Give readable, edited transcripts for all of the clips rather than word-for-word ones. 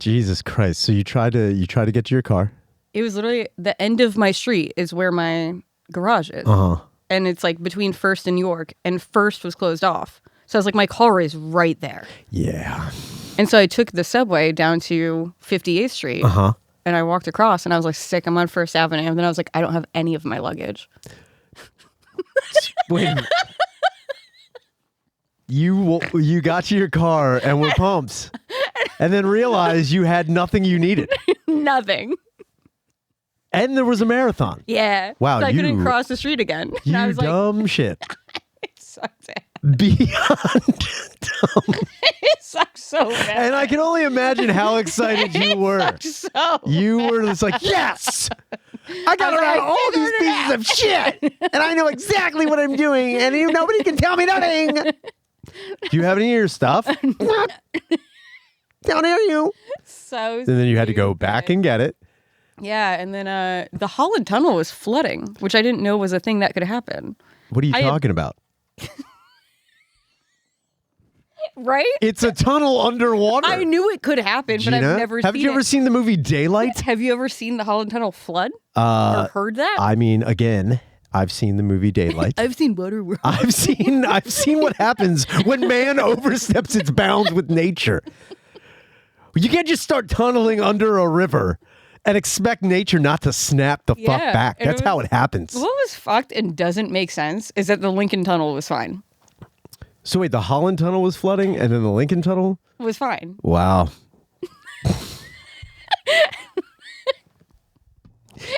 Jesus Christ. So you try to get to your car? It was literally the end of my street is where my garage is. Uh-huh. And it's like between First and York, and First was closed off. So I was like, my car is right there. Yeah. And so I took the subway down to 58th Street. Uh-huh. And I walked across, and I was like, sick, I'm on First Avenue. And then I was like, I don't have any of my luggage. Wait. You got to your car and were pumped. And then realized you had nothing you needed. Nothing. And there was a marathon. Yeah. Wow. So I couldn't cross the street again. You I was dumb shit. It sucks. Beyond dumb. It sucks so bad. And I can only imagine how excited you were. You were just like, yes! I got around all these pieces of shit! And I know exactly what I'm doing, and nobody can tell me nothing! Do you have any of your stuff? Down here, you. So And then you had to go back and get it. Yeah, and then the Holland Tunnel was flooding, which I didn't know was a thing that could happen. What are you talking about? Right? It's a tunnel underwater. I knew it could happen, Gina, but I've never seen it. Have you ever seen the movie Daylight? Have you ever seen the Holland Tunnel flood? Or heard that? I mean, again, I've seen the movie Daylight. I've seen Waterworld. I've seen what happens when man oversteps its bounds with nature. You can't just start tunneling under a river and expect nature not to snap the fuck back. That's how it happens. What was fucked and doesn't make sense is that the Lincoln Tunnel was fine. So wait, the Holland Tunnel was flooding and then the Lincoln Tunnel? Was fine. Wow.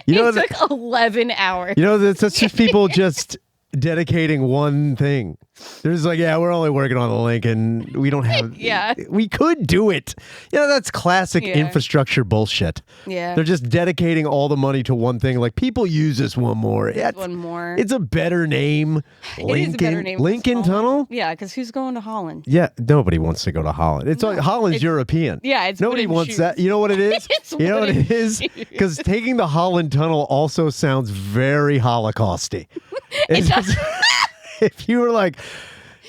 It took 11 hours. That's just people just dedicating one thing. They're just like, yeah, we're only working on the Lincoln. We don't have... Yeah. We could do it. That's classic infrastructure bullshit. Yeah. They're just dedicating all the money to one thing. Like, people use this one more. One more. It's a better name. Lincoln, it is a better name. Lincoln Tunnel? Yeah, because who's going to Holland? Yeah, nobody wants to go to Holland. Holland's European. Yeah, it's nobody wants that. You know what it is? You know what it is? Because taking the Holland Tunnel also sounds very Holocausty. It's just, if you were like,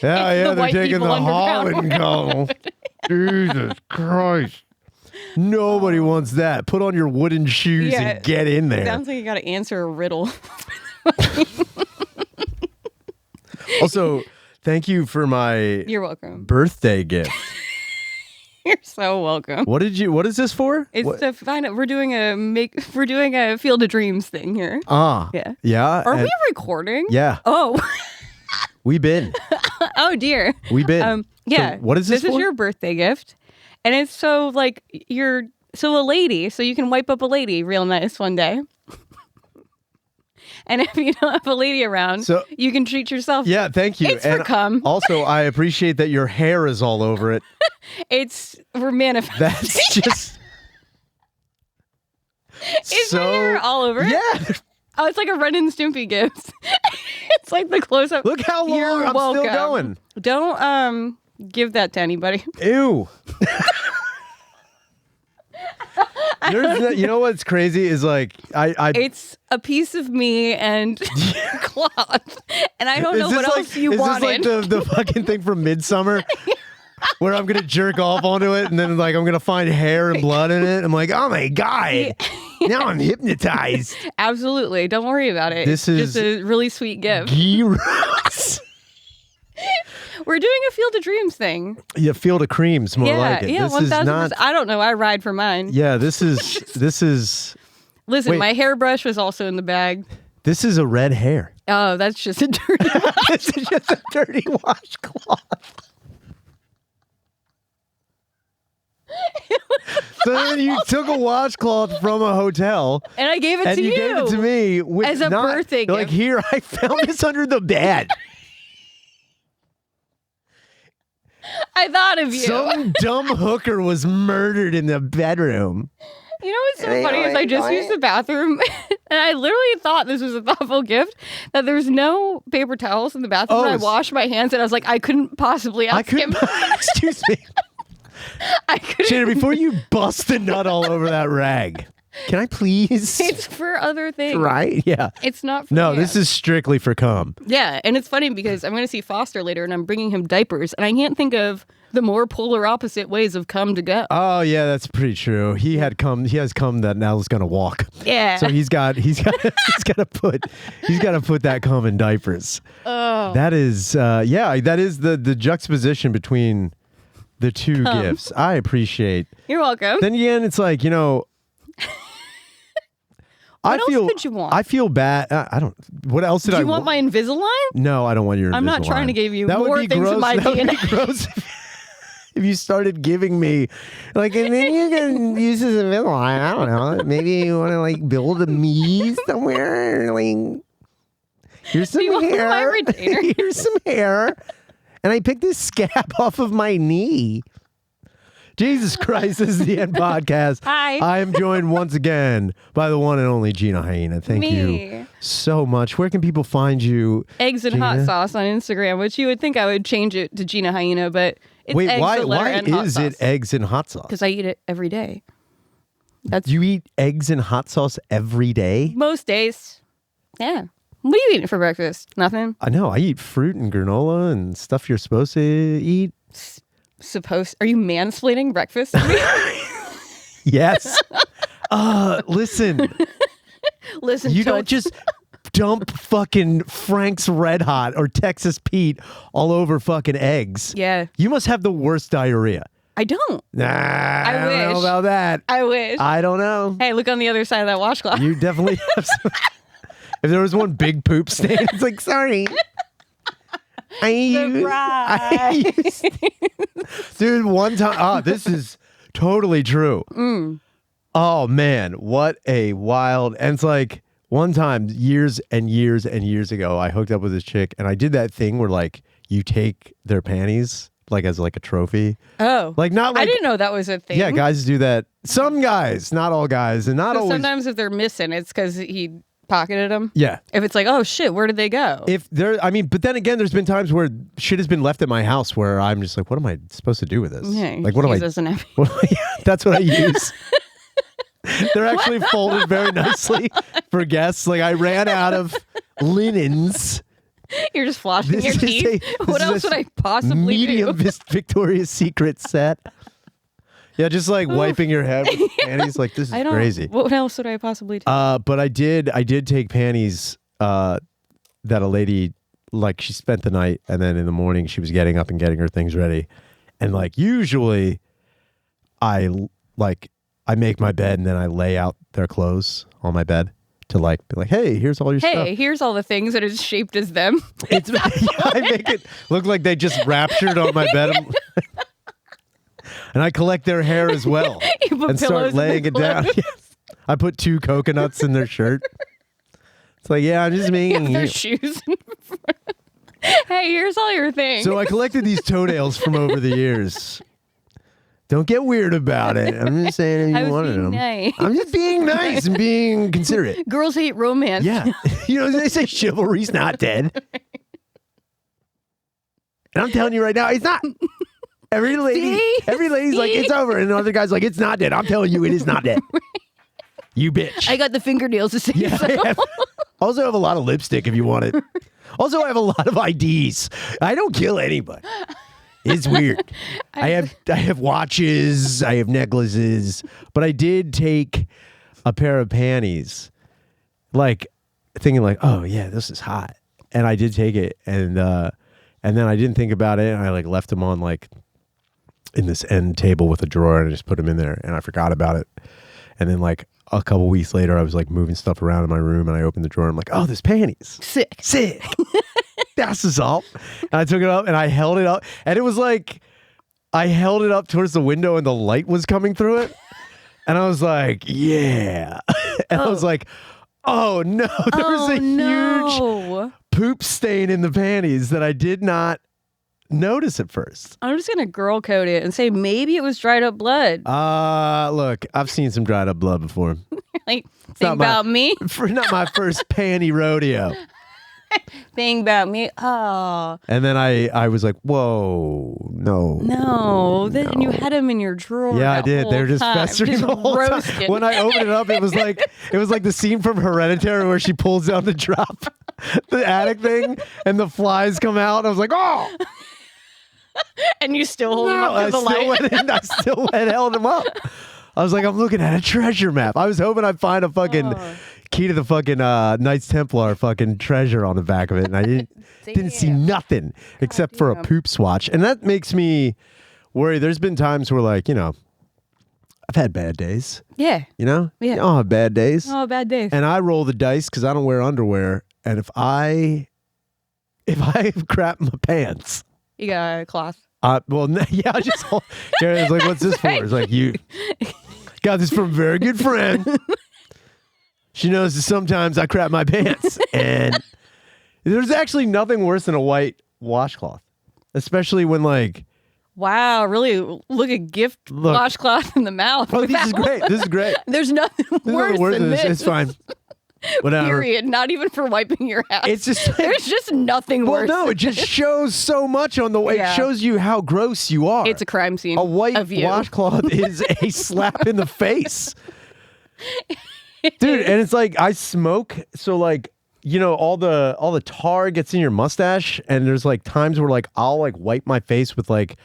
they're taking the Holland Tunnel. Jesus Christ. Nobody wants that. Put on your wooden shoes and get in there. Sounds like you got to answer a riddle. Also, thank you for my You're welcome. Birthday gift. You're so welcome. What is this for? It's to find out. We're doing a Field of Dreams thing here. Yeah. Are we recording? Yeah. Oh. We been. Oh dear. We been. Yeah. So what is this for? This is your birthday gift, and it's so like a lady, so you can wipe up a lady real nice one day. And if you don't have a lady around, you can treat yourself. Yeah, thank you. It's for cum. Also, I appreciate that your hair is all over it. We're manifesting. That's just... Is my hair all over it? Yeah. Oh, it's like a Ren and Stimpy gift. It's like the close-up. Look how long I'm still going. Don't give that to anybody. Ew. You know what's crazy is like it's a piece of me and cloth, and I don't know what else you wanted. Is this like the fucking thing from Midsummer, where I'm gonna jerk off onto it, and then like I'm gonna find hair and blood in it? I'm like, oh my god, now I'm hypnotized. Absolutely, don't worry about it. This is just a really sweet gift. Gross. We're doing a Field of Dreams thing. Yeah, Field of Creams, more like it. Yeah, this 1000%. I don't know. I ride for mine. Yeah, this is. Listen, my hairbrush was also in the bag. This is a red hair. Oh, that's just a dirty wash. This is just a dirty washcloth. So then you took a washcloth from a hotel. And I gave it to you. And you gave it to me. As a birthday gift. Like, here, I found this under the bed. I thought of you. Some dumb hooker was murdered in the bedroom. You know what's so funny is I just used the bathroom, and I literally thought this was a thoughtful gift, that there's no paper towels in the bathroom, and I washed my hands, and I was like, I couldn't possibly ask him. Excuse me. I couldn't. Shannon, before you bust a nut all over that rag, can I please? It's for other things. Right? Yeah. It's not for No, this is strictly for cum. Yeah, and it's funny because I'm going to see Foster later, and I'm bringing him diapers, and I can't think of the more polar opposite ways of cum to go. Oh yeah, that's pretty true. He has come that now is gonna walk. Yeah. So he's got to put that cum in diapers. Oh. That is that is the juxtaposition between the two gifts. I appreciate. You're welcome. Then again, it's like, What else could you want? I feel bad. I don't. What else did I want? Do you want my Invisalign? No, I don't want your Invisalign. I'm not trying to give you that more would be things gross. in my that DNA. Would be gross if you started giving me, like, and then you can use this Invisalign. I don't know. Maybe you want to like build a me somewhere. Like, here's some hair. My retainer? Here's some hair, and I picked this scab off of my knee. Jesus Christ, this is the End Podcast. Hi. I am joined once again by the one and only Gina Hyena. Thank you so much. Where can people find you? Eggs and Gina? hot sauce on Instagram, which you would think I would change it to Gina Hyena, but it's Wait, eggs, why and hot is sauce. it eggs and hot sauce? Because I eat it every day. You eat eggs and hot sauce every day? Most days. Yeah. What are you eating for breakfast? Nothing? I know. I eat fruit and granola and stuff you're supposed to eat. Are you mansplaining breakfast to me? Yes. Listen. Listen, You don't just dump fucking Frank's Red Hot or Texas Pete all over fucking eggs. Yeah. You must have the worst diarrhea. I don't. Nah, I don't know wish. about that. I wish. I don't know. Hey, look on the other side of that washcloth. You definitely have some. If there was one big poop stain, it's like, sorry. Dude, one time, this is totally true. Oh man, what a wild, and it's like one time years and years and years ago, I hooked up with this chick and I did that thing where like you take their panties like as like a trophy. Oh. Like not like, I didn't know that was a thing. yeah, guys do that. Some guys, not all guys, and not always. Sometimes if they're missing, it's because he pocketed them. Yeah. If it's like, oh shit, where did they go? If there, I mean, but then again, there's been times where shit has been left at my house where I'm just like, what am I supposed to do with this? Yeah, Like, what am I? That's what I use. They're actually folded very nicely for guests. Like I ran out of linens. You're just flossing your teeth. What else would I possibly medium do? Victoria's Secret set. Yeah, just like wiping your head with panties. Like this is crazy. What else would I possibly do? But I did take panties that a lady, like, she spent the night and then in the morning she was getting up and getting her things ready, and like usually I make my bed and then I lay out their clothes on my bed to like be like, hey, here's all your stuff. Hey, here's all the things that is shaped as them. It's I make it look like they just raptured on my bed. And I collect their hair as well and start laying it down. Yes. I put 2 coconuts in their shirt. It's like, yeah, I'm just making their shoes. Hey, here's all your things. So I collected these toenails from over the years. Don't get weird about it. I'm just saying if you wanted them. Nice. I'm just being nice and being considerate. Girls hate romance. Yeah. They say chivalry's not dead. And I'm telling you right now, it's not. Every lady's like, it's over. And the other guy's like, it's not dead. I'm telling you, it is not dead. You bitch. I got the fingernails to say so. I also have a lot of lipstick if you want it. Also, I have a lot of IDs. I don't kill anybody. It's weird. I have watches. I have necklaces. But I did take a pair of panties, like thinking like, oh yeah, this is hot. And I did take it, and then I didn't think about it, and I like left them on like in this end table with a drawer, and I just put them in there, and I forgot about it. And then like a couple weeks later, I was like moving stuff around in my room, and I opened the drawer, and I'm like, oh, there's panties. Sick. That's what's up. And I took it up and I held it up, and it was like I held it up towards the window and the light was coming through it. And I was like, yeah. And I was like, oh no, there was a huge poop stain in the panties that I did not notice at first. I'm just going to girl code it and say maybe it was dried up blood. Look, I've seen some dried up blood before. Like, think about me. Not my first panty rodeo. Thing about me. Oh. And then I was like, whoa, no. No. Then you had them in your drawer. Yeah, I did. They were just festering the whole time. When I opened it up, it was like the scene from Hereditary where she pulls down the drop, the attic thing, and the flies come out. And I was like, oh. And you still hold him up to the light? I still held him up. I was like, I'm looking at a treasure map. I was hoping I'd find a fucking key to the fucking Knights Templar fucking treasure on the back of it. And I didn't see nothing except for a poop swatch. And that makes me worry. There's been times where, like, you know, I've had bad days. Yeah. You know? Yeah. You all have bad days. Oh, bad days. And I roll the dice because I don't wear underwear. And if I crap my pants. You got a cloth. Well, yeah, I just Karen's like, what's this for? It's like, you got this from a very good friend. She knows that sometimes I crap my pants. And there's actually nothing worse than a white washcloth, especially when, like, wow, really look at gift washcloth in the mouth. Oh, this is great. This is great. There's nothing worse than this. It's fine. Whatever. Period. Not even for wiping your ass. It's just there's just nothing worse. Well, no, it just shows so much on the way. It shows you how gross you are. It's a crime scene. A white washcloth is a slap in the face. Dude, and it's like I smoke, so like, you know, all the tar gets in your mustache, and there's like times where like I'll like wipe my face with like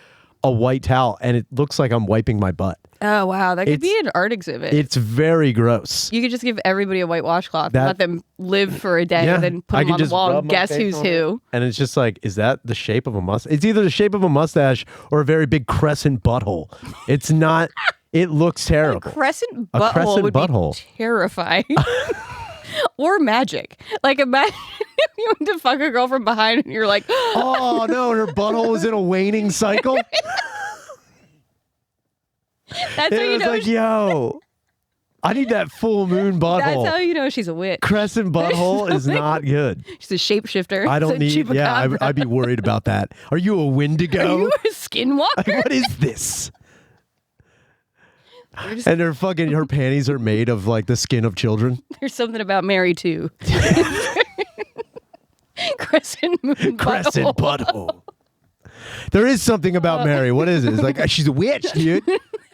a white towel and it looks like I'm wiping my butt. Oh, wow. That could be an art exhibit. It's very gross. You could just give everybody a white washcloth and let them live for a day and then put them on the wall and guess who's who. And it's just like, is that the shape of a mustache? It's either the shape of a mustache or a very big crescent butthole. It's not, it looks terrible. A crescent butthole would be terrifying. Or magic. Like, imagine if you went to fuck a girl from behind and you're like, oh no, her butthole is in a waning cycle. That's how you know. Like, yo, I need that full moon butthole. That's how you know she's a witch. Crescent butthole is not good. She's a shapeshifter. I don't need. Yeah, I'd be worried about that. Are you a Wendigo? Are you a skinwalker? What is this? And her panties are made of like the skin of children. There's something about Mary too. Crescent moon Crescent butthole. There is something about Mary. What is it? It's like, she's a witch, dude.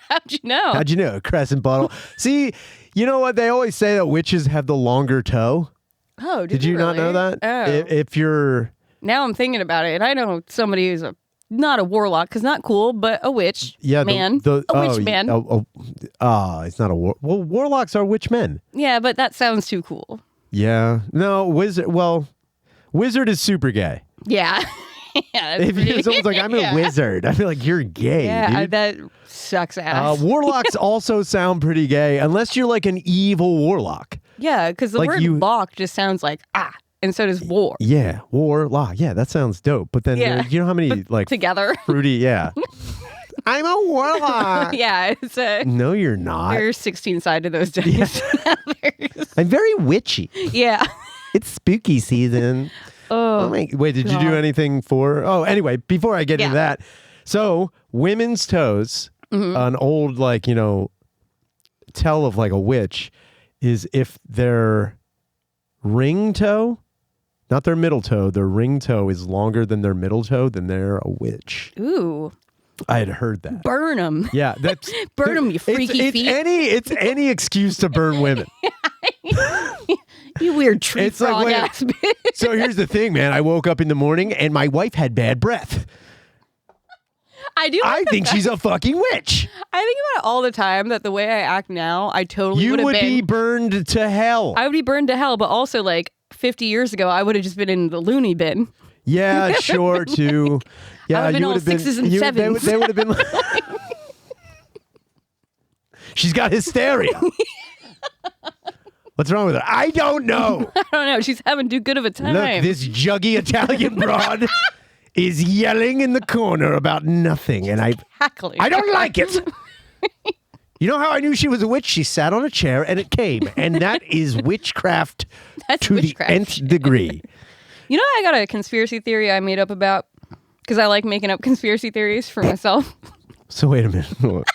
How'd you know? How'd you know? Crescent butthole. See, you know what? They always say that witches have the longer toe. Oh, did you not know that? Oh. If you're... Now I'm thinking about it, and I know somebody who's not a warlock, because not cool, but a witch man. A witch man. It's not a war... Well, warlocks are witch men. Yeah, but that sounds too cool. Yeah. No, wizard... Well, wizard is super gay. Yeah. Yeah, if someone's like, I'm a wizard, I feel like you're gay. Yeah, dude. that sucks ass. Warlocks also sound pretty gay, unless you're like an evil warlock. Yeah, because the word lock just sounds like and so does war. Yeah, warlock. Yeah, that sounds dope. But then you know how many like together fruity? Yeah. I'm a warlock. Yeah, it's no, you're not. There's 16 sides to those dice. Yeah. I'm very witchy. Yeah. It's spooky season. Oh, wait, did you do anything for... Oh, anyway, before I get into that. So, women's toes, an old, like, you know, tell of like a witch is if their ring toe, not their middle toe, their ring toe is longer than their middle toe, then they're a witch. Ooh. I had heard that. Burn them. Yeah. That's, burn them, you freaky feet. It's any excuse to burn women. You weird tree frog ass bitch. So here's the thing, man. I woke up in the morning and my wife had bad breath. I think she's a fucking witch. I think about it all the time that the way I act now, I totally would have been. You would be burned to hell. I would be burned to hell, but also like 50 years ago, I would have just been in the loony bin. Yeah, sure, too. Yeah, I would have been all sixes and sevens. They would have been like... She's got hysteria. What's wrong with her? I don't know. I don't know. She's having too good of a time. Look, this juggy Italian broad is yelling in the corner about nothing, and I don't like it. You know how I knew she was a witch? She sat on a chair and it came, and that is witchcraft to the nth degree. You know, I got a conspiracy theory I made up about because I like making up conspiracy theories for myself. So wait a minute.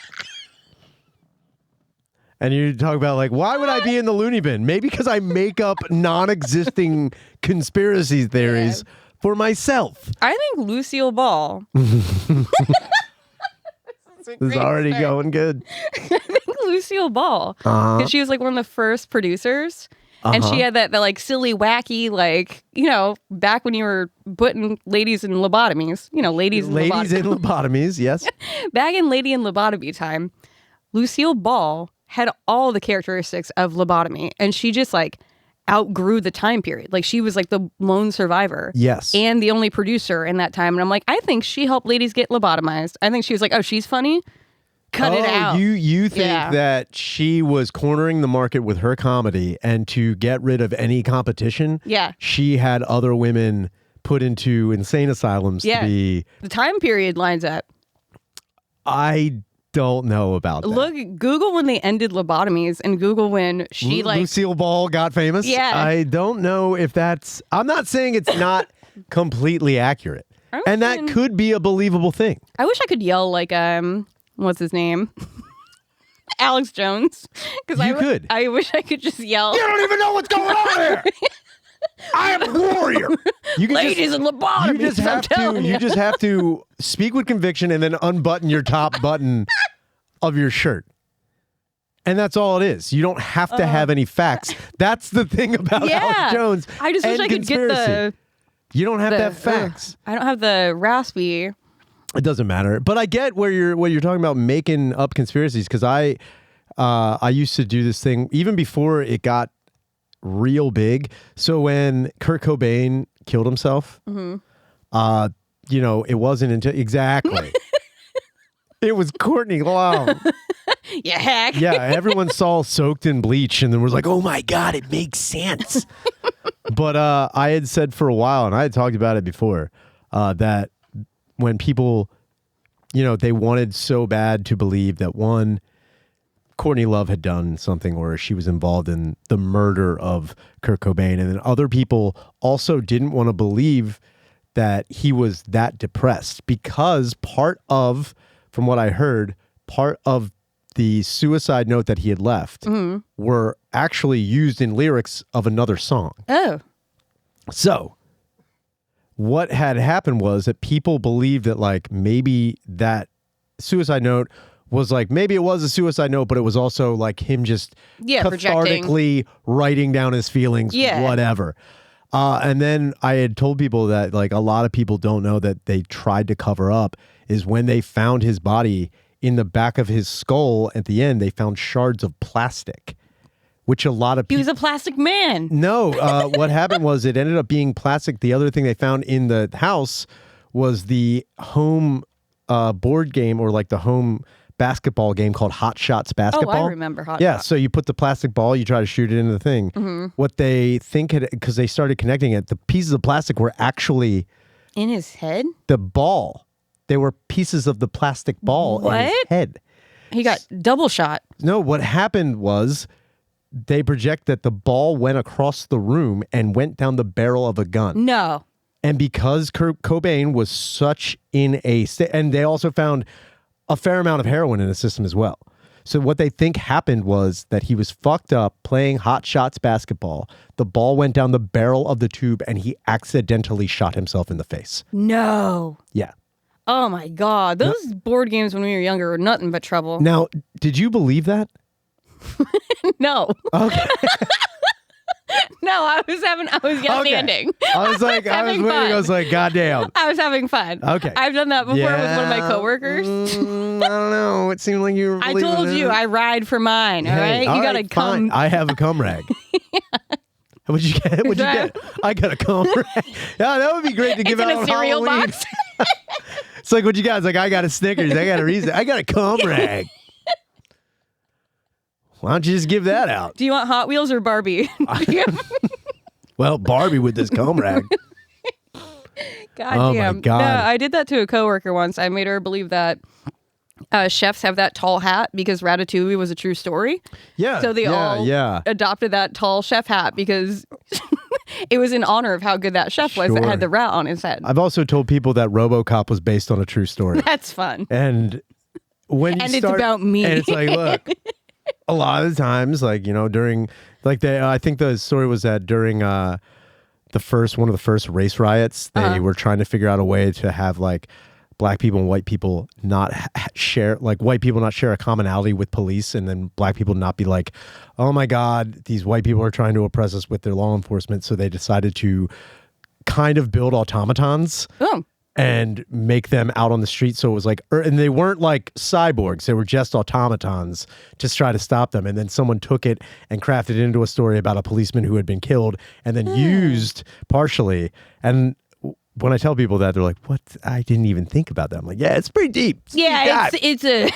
And you talk about like, why would I be in the loony bin? Maybe because I make up non-existing conspiracy theories for myself. I think Lucille Ball. This is already going good. I think Lucille Ball. Because she was like one of the first producers. And she had that like silly, wacky, like, back when you were putting ladies in lobotomies, ladies in lobotomies, yes. Back in lady in lobotomy time, Lucille Ball had all the characteristics of lobotomy, and she just like outgrew the time period. Like she was like the lone survivor. Yes. And the only producer in that time. And I'm like, I think she helped ladies get lobotomized. I think she was like, oh, she's funny. Cut it out. You think that she was cornering the market with her comedy, and to get rid of any competition, she had other women put into insane asylums to be... The time period lines up. I don't know about that. Look, Google when they ended lobotomies and Google when she Lucille Ball got famous? Yeah. I don't know if that's... I'm not saying it's not completely accurate. And that could be a believable thing. I wish I could yell like... what's his name? Alex Jones. You could. I wish I could just yell. You don't even know what's going on here. I am a warrior. Ladies in lobotomy. You just have to speak with conviction and then unbutton your top button of your shirt. And that's all it is. You don't have to have any facts. That's the thing about Alex Jones. I just wish I could get the... You don't have to have facts. I don't have the raspy... It doesn't matter, but I get what you're talking about, making up conspiracies, because I used to do this thing even before it got real big. So when Kurt Cobain killed himself, it wasn't until it was Courtney Love. You hack. Yeah, everyone saw soaked in bleach and then was like, "Oh my God, it makes sense." But I had said for a while, and I had talked about it before, that when people, they wanted so bad to believe that one, Courtney Love had done something or she was involved in the murder of Kurt Cobain. And then other people also didn't want to believe that he was that depressed, because from what I heard, part of the suicide note that he had left were actually used in lyrics of another song. Oh. So what had happened was that people believed that like maybe that suicide note was like, maybe it was a suicide note, but it was also like him just cathartically writing down his feelings, whatever. And then I had told people that like a lot of people don't know that they tried to cover up is when they found his body in the back of his skull at the end, they found shards of plastic. Which a lot of people... He was a plastic man. No, what happened was it ended up being plastic. The other thing they found in the house was the home board game, or like the home basketball game called Hot Shots Basketball. Oh, I remember Hot Shots. Yeah, so you put the plastic ball, you try to shoot it into the thing. What they think, because they started connecting it, the pieces of plastic were actually... In his head? The ball. They were pieces of the plastic ball in his head. He got double shot. No, what happened was... They project that the ball went across the room and went down the barrel of a gun. No. And because Kurt Cobain was such in a state, and they also found a fair amount of heroin in his system as well. So what they think happened was that he was fucked up playing Hot Shots basketball. The ball went down the barrel of the tube and he accidentally shot himself in the face. No. Yeah. Oh my God. Those board games when we were younger were nothing but trouble. Now, did you believe that? No. Okay. No, I was yes anding. I was like, I was like, goddamn. I was having fun. Okay. I've done that before with one of my coworkers. I don't know. It seemed like you were. I told you I ride for mine. All right, you gotta come. Fine. I have a cum rag. What'd you get? What'd you get? I got a cum rag. Yeah, that would be great to give out on cereal Halloween. Box. It's like what you got. It's like I got a Snickers. I got a reason. I got a cum rag. Why don't you just give that out? Do you want Hot Wheels or Barbie? Well, Barbie with this comb rag. God damn. My God. No, I did that to a coworker once. I made her believe that chefs have that tall hat because Ratatouille was a true story. Yeah. So they all adopted that tall chef hat because it was in honor of how good that chef was that had the rat on his head. I've also told people that RoboCop was based on a true story. That's fun. And when you it's about me. And it's like, look, a lot of the times, like, you know, during, like, I think the story was that during one of the first race riots, they were trying to figure out a way to have, like, black people and white people not share, like white people not share a commonality with police, and then black people not be like, oh my God, these white people are trying to oppress us with their law enforcement. So they decided to kind of build automatons. And make them out on the street. So it was like, and they weren't like cyborgs. They were just automatons to try to stop them. And then someone took it and crafted it into a story about a policeman who had been killed and then used partially. And when I tell people that, they're like, what? I didn't even think about that. I'm like, yeah, it's pretty deep. It's it's a...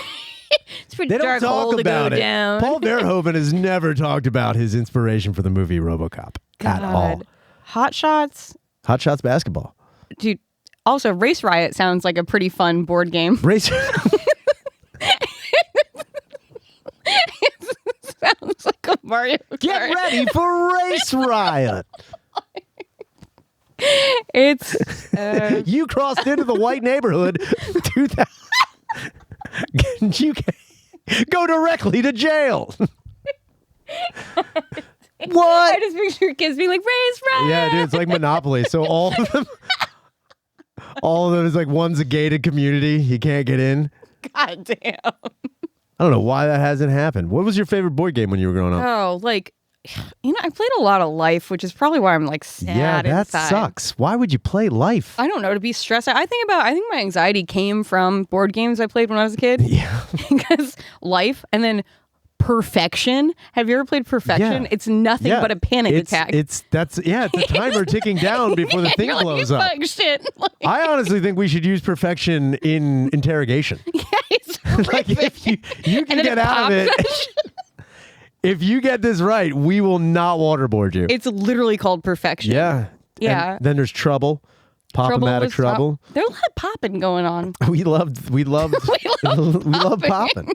It's pretty dark hole to go down. Paul Verhoeven has never talked about his inspiration for the movie RoboCop at all. Hot Shots? Hot Shots basketball. Dude. Also, Race Riot sounds like a pretty fun board game. Race It sounds like a Mario Kart. Get ready for Race Riot. It's... you crossed into the white neighborhood. 2000. You can go directly to jail. What? I just picture kids being like, Race Riot. Yeah, dude, it's like Monopoly. So all of them is like, one's a gated community. You can't get in. God damn. I don't know why that hasn't happened. What was your favorite board game when you were growing up? Oh, like, I played a lot of Life, which is probably why I'm like sad. Yeah, that inside. sucks. Why would you play Life? I don't know, to be stressed out. I think my anxiety came from board games I played when I was a kid. Yeah. Because Life and then Perfection. Have you ever played Perfection? Yeah. It's nothing but a panic attack. It's the timer ticking down before the thing blows up. Shit. I honestly think we should use Perfection in interrogation. Yeah, it's like if you can get out of it. If you get this right, we will not waterboard you. It's literally called Perfection. Yeah. Yeah. And then there's Trouble. Pop-O-Matic Trouble. There's a lot of popping going on. We loved popping.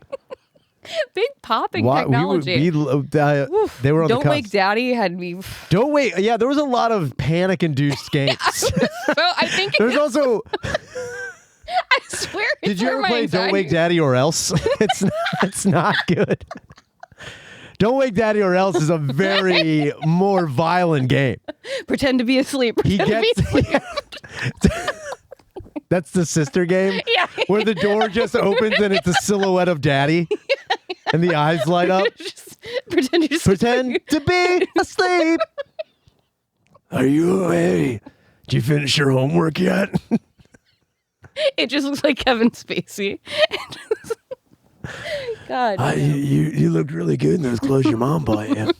Big popping technology. They were on the Don't cusp. Wake Daddy had me. Don't Wake. Yeah, there was a lot of panic-induced games. I think there's also. I swear. Did you ever play Don't Wake Daddy or Else? It's not good. Don't Wake Daddy or Else is a very more violent game. Pretend to be asleep. That's the sister game? Yeah. Where the door just opens and it's a silhouette of daddy. And the eyes light up. Just pretend you're Pretend to be asleep. Are you awake? Did you finish your homework yet? It just looks like Kevin Spacey. God. You looked really good in those clothes your mom bought you.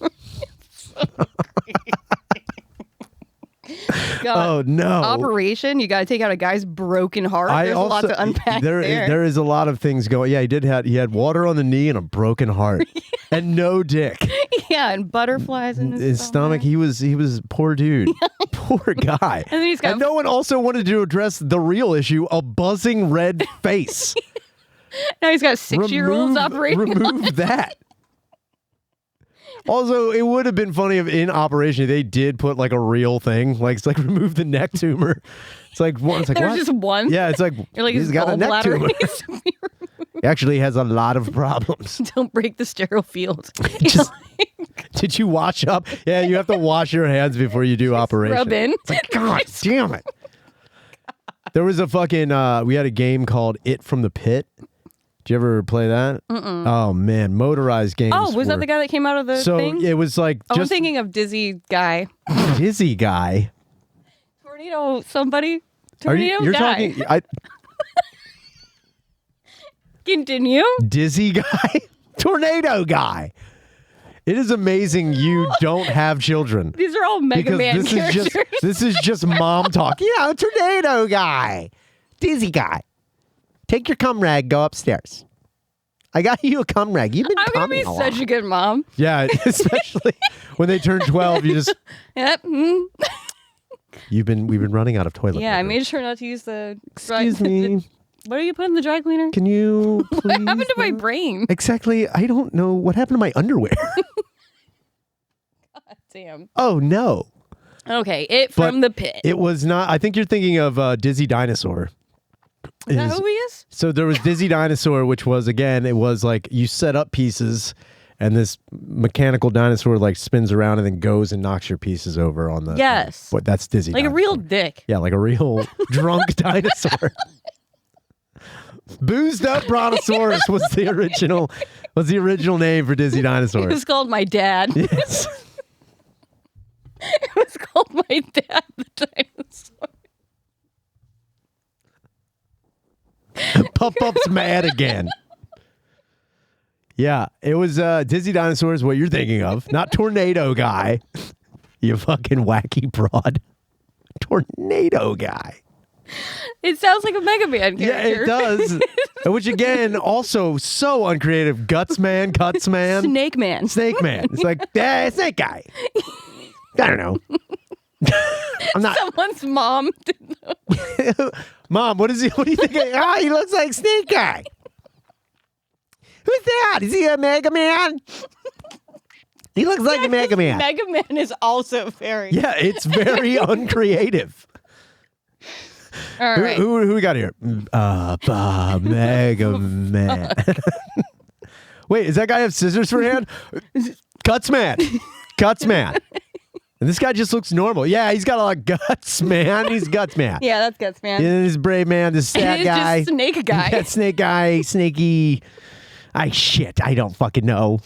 God. Oh no! Operation. You got to take out a guy's broken heart. There's a lot to unpack there. There is a lot of things going. Yeah, he had water on the knee and a broken heart, and no dick. Yeah, and butterflies in his stomach. He was poor dude, poor guy. And no one also wanted to address the real issue: a buzzing red face. Now he's got 6-year-olds operating. Remove that. Also, it would have been funny if in Operation they did put like a real thing, like it's like remove the neck tumor. It's like one. It's like there's what? just one. Yeah, it's like he's got a neck tumor. He actually has a lot of problems. Don't break the sterile field. Did you wash up? Yeah, you have to wash your hands before you do Operation. Rub in. It's like, God damn it. There was a fucking. We had a game called It from the Pit. Did you ever play that? Mm-mm. Oh man, motorized games. Oh, was that the guy that came out of the thing? So it was like. I'm thinking of Dizzy Guy. Dizzy Guy. Tornado somebody. Tornado you're guy. talking. Continue. Dizzy Guy. Tornado Guy. It is amazing you don't have children. These are all Mega Man characters. This is just mom talk. Yeah, Tornado Guy. Dizzy Guy. Take your cum rag, go upstairs. I got you a cum rag. You've been I'm gonna be such a good mom. Yeah, especially when they turn 12, you just. Yep. We've been running out of toilet paper. Yeah, I made sure not to use the. Excuse me. What are you putting in the dry cleaner? Can you please? What happened to my brain? Exactly. I don't know what happened to my underwear. God damn. Oh no. Okay, It from the Pit. It was not. I think you're thinking of Dizzy Dinosaur. Is that who he is? So there was Dizzy Dinosaur, which was, again, it was like you set up pieces and this mechanical dinosaur like spins around and then goes and knocks your pieces over on the. Yes. But that's Dizzy Like Dinosaur. a real dick. Yeah, like a real drunk dinosaur. Boozed up brontosaurus was the original name for Disney It dinosaurs. was called my dad. Yes. It was called my dad the dinosaur. Pup-Pup's mad again. Yeah, it was Disney dinosaurs, what you're thinking of. Not Tornado Guy. You fucking wacky broad. Tornado Guy. It sounds like a Mega Man character. Yeah, it does. Which, again, also so uncreative. Guts Man. Snake Man. Snake Man. It's like, Snake Guy. I don't know. I'm not. Someone's mom did Mom, what is he? What do you think? He looks like Snake Guy. Who's that? Is he a Mega Man? He looks like a Mega Man. Mega Man is also very. Yeah, it's very uncreative. All right. Who we got here? Mega Man. Wait, does that guy have scissors for hand? Guts Man. And this guy just looks normal. Yeah, he's got a lot of guts, man. He's Guts Man. Yeah, that's Guts Man. And this Brave Man, this stat guy. Just Snake Guy. That Snake Guy, Snaky. I don't fucking know.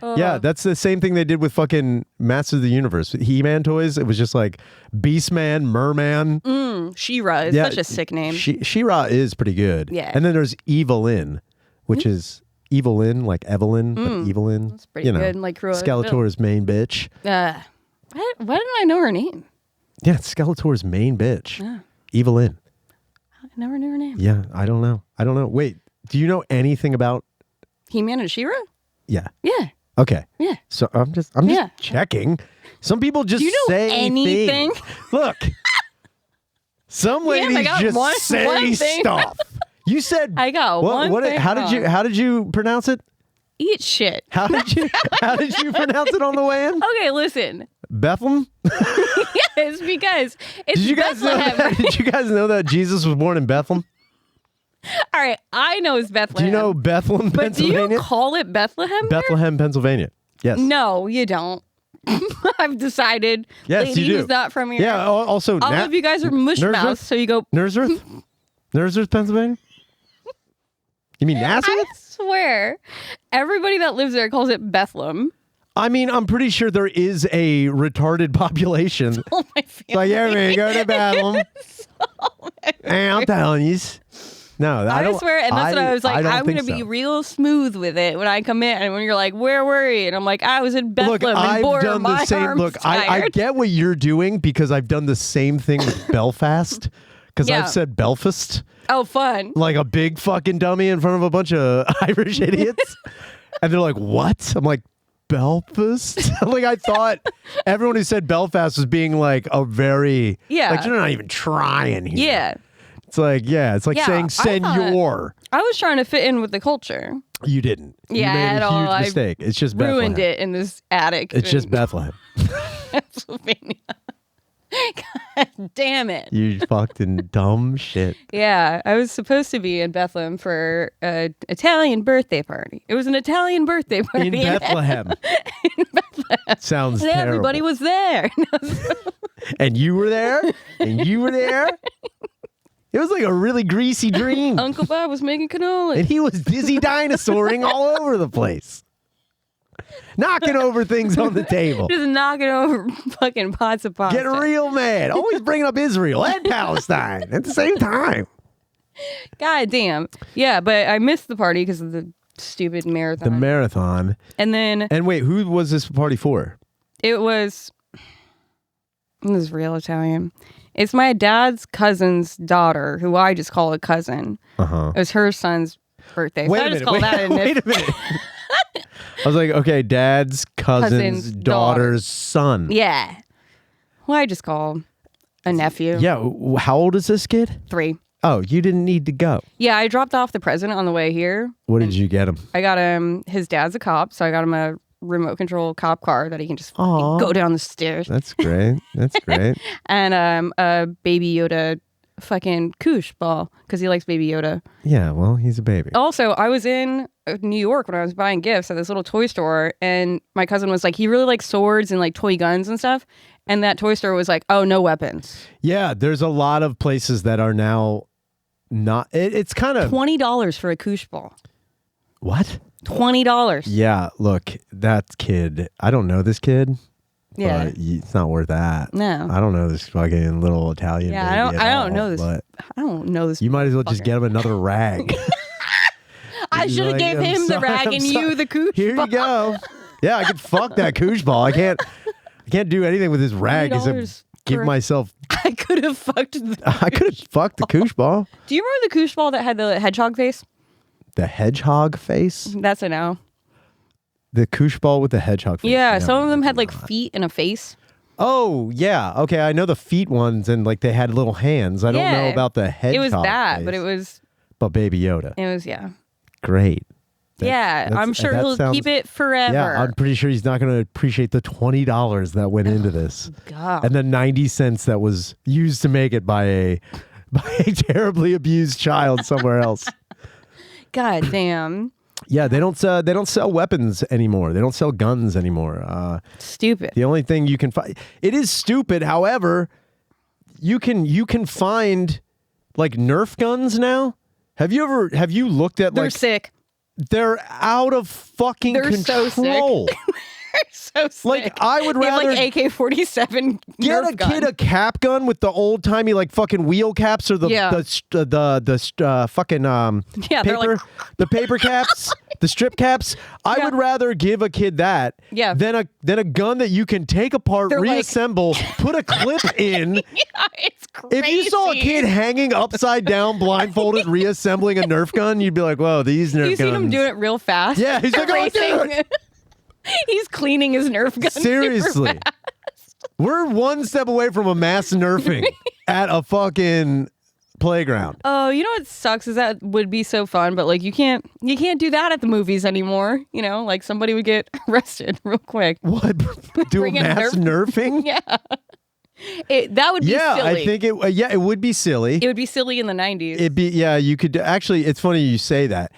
Yeah, that's the same thing they did with fucking Masters of the Universe. He-Man toys, it was just like Beastman, Merman. She-Ra is such a sick name. She-Ra is pretty good. Yeah. And then there's Evelyn, which is Evelyn, like Evelyn, but Evelyn. That's pretty good. Like Cruella. Skeletor's main bitch. Why didn't I know her name? Yeah, it's Skeletor's main bitch. Evelyn. I never knew her name. Yeah, I don't know. Wait, do you know anything about He-Man and She-Ra? Yeah. Yeah. Okay. Yeah. So I'm just checking. Some people just Do you know say anything? things. Look. Some ladies just say stuff. You said I got one thing how did you pronounce it? Eat shit. How did you pronounce it on the way in? Okay, listen. Bethlehem? Yes, because it's Did you guys know that Jesus was born in Bethlehem? All right, I know it's Bethlehem. Do you know Bethlehem, but Pennsylvania? do you call it Bethlehem? Bethlehem, Pennsylvania. Yes. No, you don't. I've decided. Yes, lady you do. who's not from here. Yeah. Also, all of you guys are mush mouths, so you go Nazareth, Pennsylvania. You mean Nazareth? I swear, everybody that lives there calls it Bethlehem. I mean, I'm pretty sure there is a retarded population. Oh my family. Like, yeah, man, go to Bethlehem. Hey, I'm telling you. No, I don't. Swear, and that's what I was like. I'm going to so. be real smooth with it when I come in. And when you're like, where were you? And I'm like, I was in Bethlehem. Look, and I've done the same. Look, I get what you're doing because I've done the same thing with Belfast. Because I've said Belfast. Oh, fun. Like a big fucking dummy in front of a bunch of Irish idiots. And they're like, what? I'm like, Belfast? Like, I thought everyone who said Belfast was being like a very, like, you're not even trying here. Yeah. It's like, saying senor. I was trying to fit in with the culture. You didn't. Yeah, you made at a all. huge mistake. It's just ruined Bethlehem. it in this attic. It's just Bethlehem. Pennsylvania. God damn it. You fucking dumb shit. Yeah, I was supposed to be in Bethlehem for an Italian birthday party. It was an Italian birthday party. In Bethlehem. In Bethlehem. Sounds and terrible. Everybody was there. And you were there? And you were there? It was like a really greasy dream. Uncle Bob was making cannoli. And he was dizzy dinosauring all over the place. Knocking over things on the table. Just knocking over fucking pots of pasta. Getting real mad. Always bringing up Israel and Palestine at the same time. God damn. Yeah, but I missed the party because of the stupid marathon. The marathon. And then... And wait, who was this party for? It was real Italian. It's my dad's cousin's daughter, who I just call a cousin. It was her son's birthday. Wait so a I just minute. call that Wait a minute. I was like, okay, dad's cousin's daughter's son. Yeah. Well, I just call a nephew. Yeah. How old is this kid? 3. Oh, you didn't need to go. Yeah, I dropped off the present on the way here. What did you get him? I got him, his dad's a cop, so I got him a remote control cop car that he can just go down the stairs. That's great. That's great. And a Baby Yoda fucking koosh ball because he likes Baby Yoda. Yeah, well, he's a baby. Also, I was in New York when I was buying gifts at this little toy store, and my cousin was like, he really likes swords and like toy guns and stuff. And that toy store was like, oh, no weapons. Yeah, there's a lot of places that are now not. It's kind of $20 for a koosh ball. What? $20. Yeah, look, that kid. I don't know this kid. Yeah, but it's not worth that. No, I don't know this fucking little Italian. Yeah, baby I at don't know this. But I don't know this. you might as well just get him another rag. I should have gave him the rag and you the koosh. Here ball. you go. Yeah, I could fuck that koosh ball. I can't do anything with this rag except give myself. I could have fucked. I could have fucked the koosh ball. Do you remember the koosh ball that had the hedgehog face? The hedgehog face? That's a no. The koosh ball with the hedgehog face. Yeah, no, some of them had like feet and a face. Oh, yeah. Okay, I know the feet ones and like they had little hands. I don't know about the hedgehog It was that, face. but it was. But Baby Yoda. It was, yeah. Great. I'm sure he'll keep it forever. Yeah, I'm pretty sure he's not going to appreciate the $20 that went into this. God. And the 90 cents that was used to make it by a terribly abused child somewhere else. God damn. Yeah, they don't sell weapons anymore. They don't sell guns anymore. Stupid. The only thing you can find, it is stupid. However, you can find like Nerf guns now. Have you looked at They're sick. They're out of fucking control. So sick. They're so sick. Like I would rather like AK-47 get Nerf a gun. kid a cap gun with the old timey like fucking wheel caps or the fucking paper the paper caps, the strip caps. I would rather give a kid that than a gun that you can take apart, reassemble, put a clip in. Yeah, it's crazy. If you saw a kid hanging upside down, blindfolded, reassembling a Nerf gun, you'd be like, "Whoa, these Nerf guns!" You seen him doing it real fast? Yeah, he's like, "Oh, dude." He's cleaning his Nerf gun. Seriously. We're one step away from a mass nerfing at a fucking playground. Oh, you know what sucks is that would be so fun, but like you can't do that at the movies anymore. You know, like somebody would get arrested real quick. What? Do a mass nerfing? Yeah. That would be silly. I think it would be silly. It would be silly in the 90s. It'd be you could actually it's funny you say that.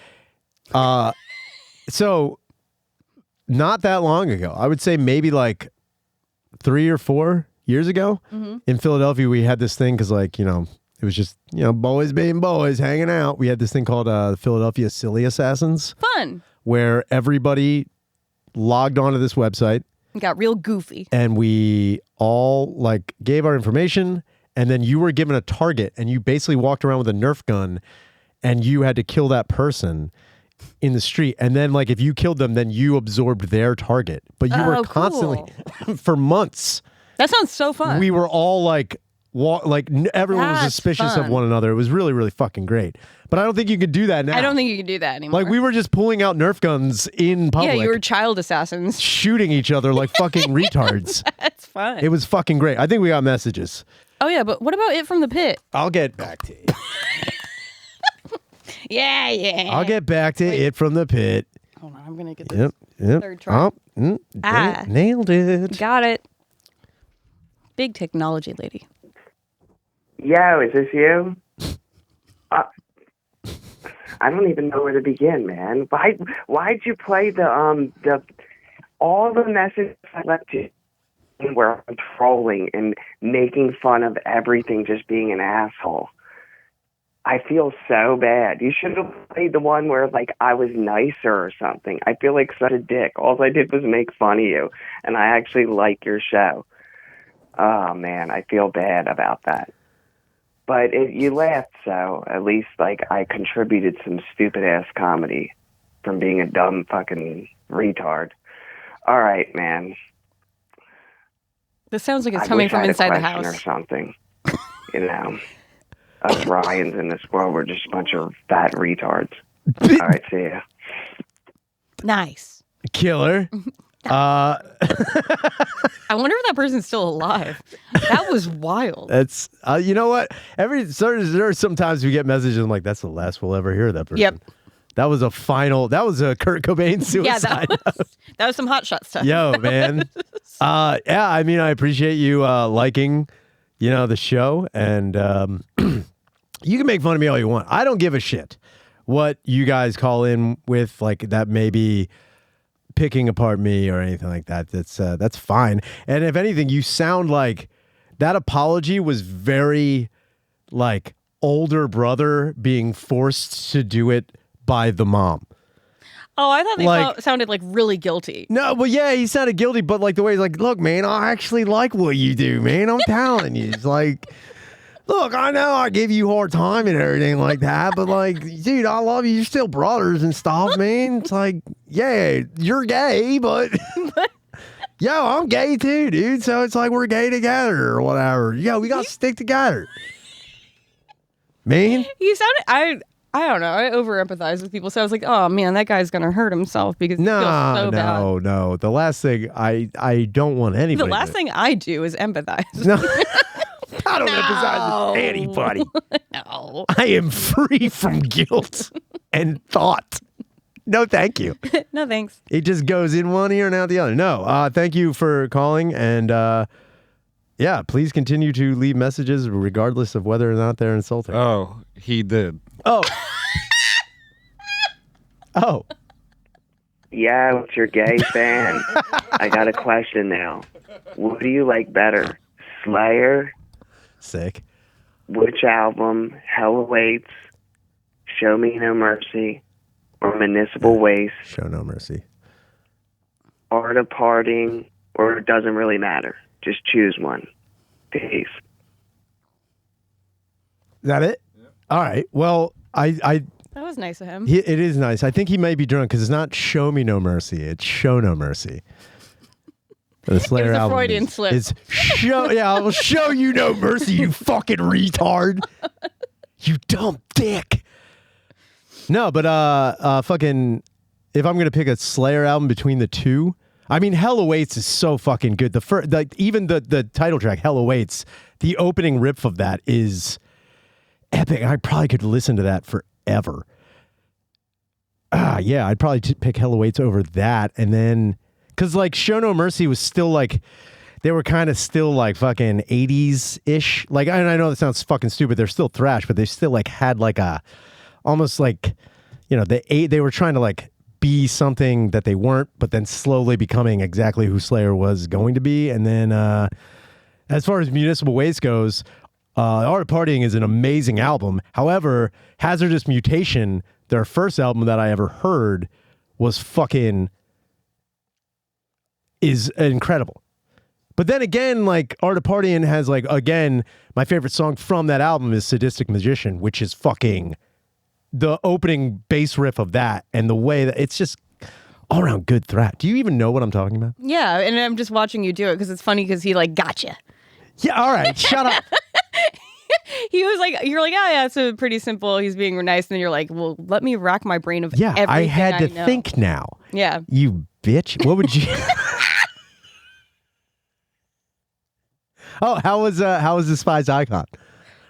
So not that long ago, I would say maybe like 3 or 4 years ago in Philadelphia, we had this thing because like, you know, it was just, you know, boys being boys hanging out. We had this thing called Philadelphia Silly Assassins. Fun. Where everybody logged onto this website. It got real goofy. And we all like gave our information and then you were given a target and you basically walked around with a Nerf gun and you had to kill that person in the street, and then like if you killed them, then you absorbed their target. But you were constantly for months. That sounds so fun. We were all like, everyone was suspicious of one another. It was really, really fucking great. But I don't think you could do that now. I don't think you can do that anymore. Like we were just pulling out Nerf guns in public. Yeah, you were child assassins, shooting each other like fucking retards. That's fun. It was fucking great. I think we got messages. Oh yeah, but what about It from the Pit? I'll get back to you. Yeah. I'll get back to It from the Pit. Hold on, I'm gonna get this third try. Nailed it. Got it. Big technology lady. Yo, is this you? I don't even know where to begin, man. Why'd you play all the messages I left you where I'm trolling and making fun of everything, just being an asshole? I feel so bad. You should have played the one where, like, I was nicer or something. I feel like such a dick. All I did was make fun of you, and I actually like your show. Oh, man, I feel bad about that. But you laughed, so at least, like, I contributed some stupid-ass comedy from being a dumb fucking retard. All right, man. This sounds like it's coming from inside the house. Or something, you know. Us Ryans in this world, we're just a bunch of fat retards. All right, see ya. Nice. Killer. I wonder if that person's still alive. That was wild. That's you know what? There are sometimes we get messages. I'm like, that's the last we'll ever hear of that person. Yep. That was a Kurt Cobain suicide. Yeah, that was some hot shot stuff. Yo, man. Yeah, I mean, I appreciate you liking, you know, the show, and you can make fun of me all you want. I don't give a shit what you guys call in with, like that maybe picking apart me or anything like that. That's fine. And if anything, you sound like that apology was very like older brother being forced to do it by the mom. Oh, I thought they sounded like really guilty. No, well, yeah, he sounded guilty, but like the way he's like, look, man, I actually like what you do, man. I'm telling you. It's like, look, I know I give you a hard time and everything like that, but like, dude, I love you. You're still brothers and stuff, man. It's like, yeah, you're gay, but yo, I'm gay too, dude. So it's like we're gay together or whatever. Yo, we got to stick together. Man. You sounded, I don't know. I over empathize with people. So I was like, oh man, that guy's going to hurt himself because he feels so bad. No. The last thing, I don't want anybody. The last thing I do is empathize. No. I don't empathize with anybody. No. I am free from guilt and thought. No, thank you. No, thanks. It just goes in one ear and out the other. No, thank you for calling. And yeah, please continue to leave messages regardless of whether or not they're insulting. Oh, he did. Oh. Oh. Yeah, it's your gay fan. I got a question now. What do you like better? Slayer? Sick. Which album? Hell Awaits? Show Me No Mercy? Or Municipal Waste? Show No Mercy. Art of Parting? Or it doesn't really matter? Just choose one. Peace. Is that it? Yep. All right. Well, I that was nice of him. It is nice. I think he may be drunk because it's not Show Me No Mercy. It's Show No Mercy. The Slayer it was a album Freudian slip. It's I will show you no mercy, you fucking retard. You dumb dick. No, but fucking, if I'm gonna pick a Slayer album between the two, I mean, Hell Awaits is so fucking good. Even the title track, Hell Awaits, the opening riff of that is epic. I probably could listen to that forever. Yeah, I'd probably pick Hell Awaits over that, and then because like Show No Mercy was still like, they were kind of still like fucking 80s ish. Like, and I know that sounds fucking stupid. They're still thrash, but they still like had like a almost like, you know, they were trying to like be something that they weren't, but then slowly becoming exactly who Slayer was going to be. And then as far as Municipal Waste goes, Art of Partying is an amazing album. However, Hazardous Mutation, their first album that I ever heard, was fucking is incredible. But then again, like Art of Partying has like, again, my favorite song from that album is Sadistic Magician, which is fucking the opening bass riff of that and the way that it's just all around good thrash. Do you even know what I'm talking about? Yeah, and I'm just watching you do it because it's funny because he like gotcha. Yeah, all right, shut up. He was like, you're like, oh yeah, it's a pretty simple. He's being nice, and then you're like, well, let me rack my brain of everything I had to know. think now. Yeah, you bitch. What would you? Oh, how was Despised Icon?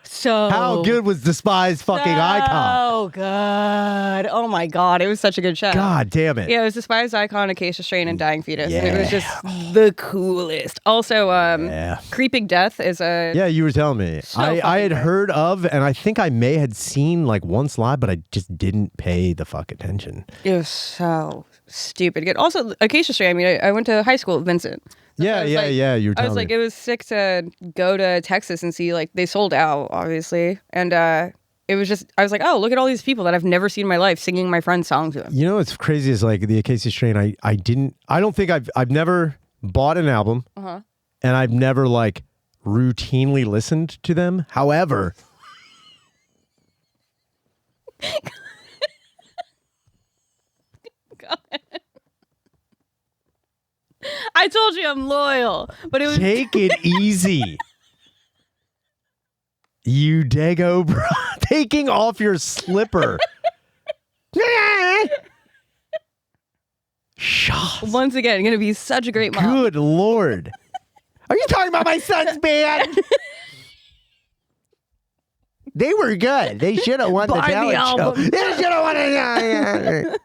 So how good was Despised fucking Icon? Oh god! Oh my god! It was such a good show. God damn it! Yeah, it was Despised Icon, Acacia Strain, and Dying Fetus, and it was just the coolest. Also, Creeping Death is a you were telling me. So I had good. heard of, and I think I may had seen like once live, but I just didn't pay the fuck attention. It was so stupid good. Also, Acacia Strain. I mean, I went to high school with Vincent. Yeah. You were telling I was like, me. it was sick to go to Texas and see, like, they sold out, obviously. And it was just, I was like, oh, look at all these people that I've never seen in my life singing my friend's song to them. You know what's crazy is like the Acacia Strain, I don't think I've never bought an album, and I've never like routinely listened to them. However, God. I told you I'm loyal, but it was take it easy. You dago, bro. Taking off your slipper. once again going to be such a great mom. Good Lord. Are you talking about my son's band? They were good. They should have won the talent show. They should have won it.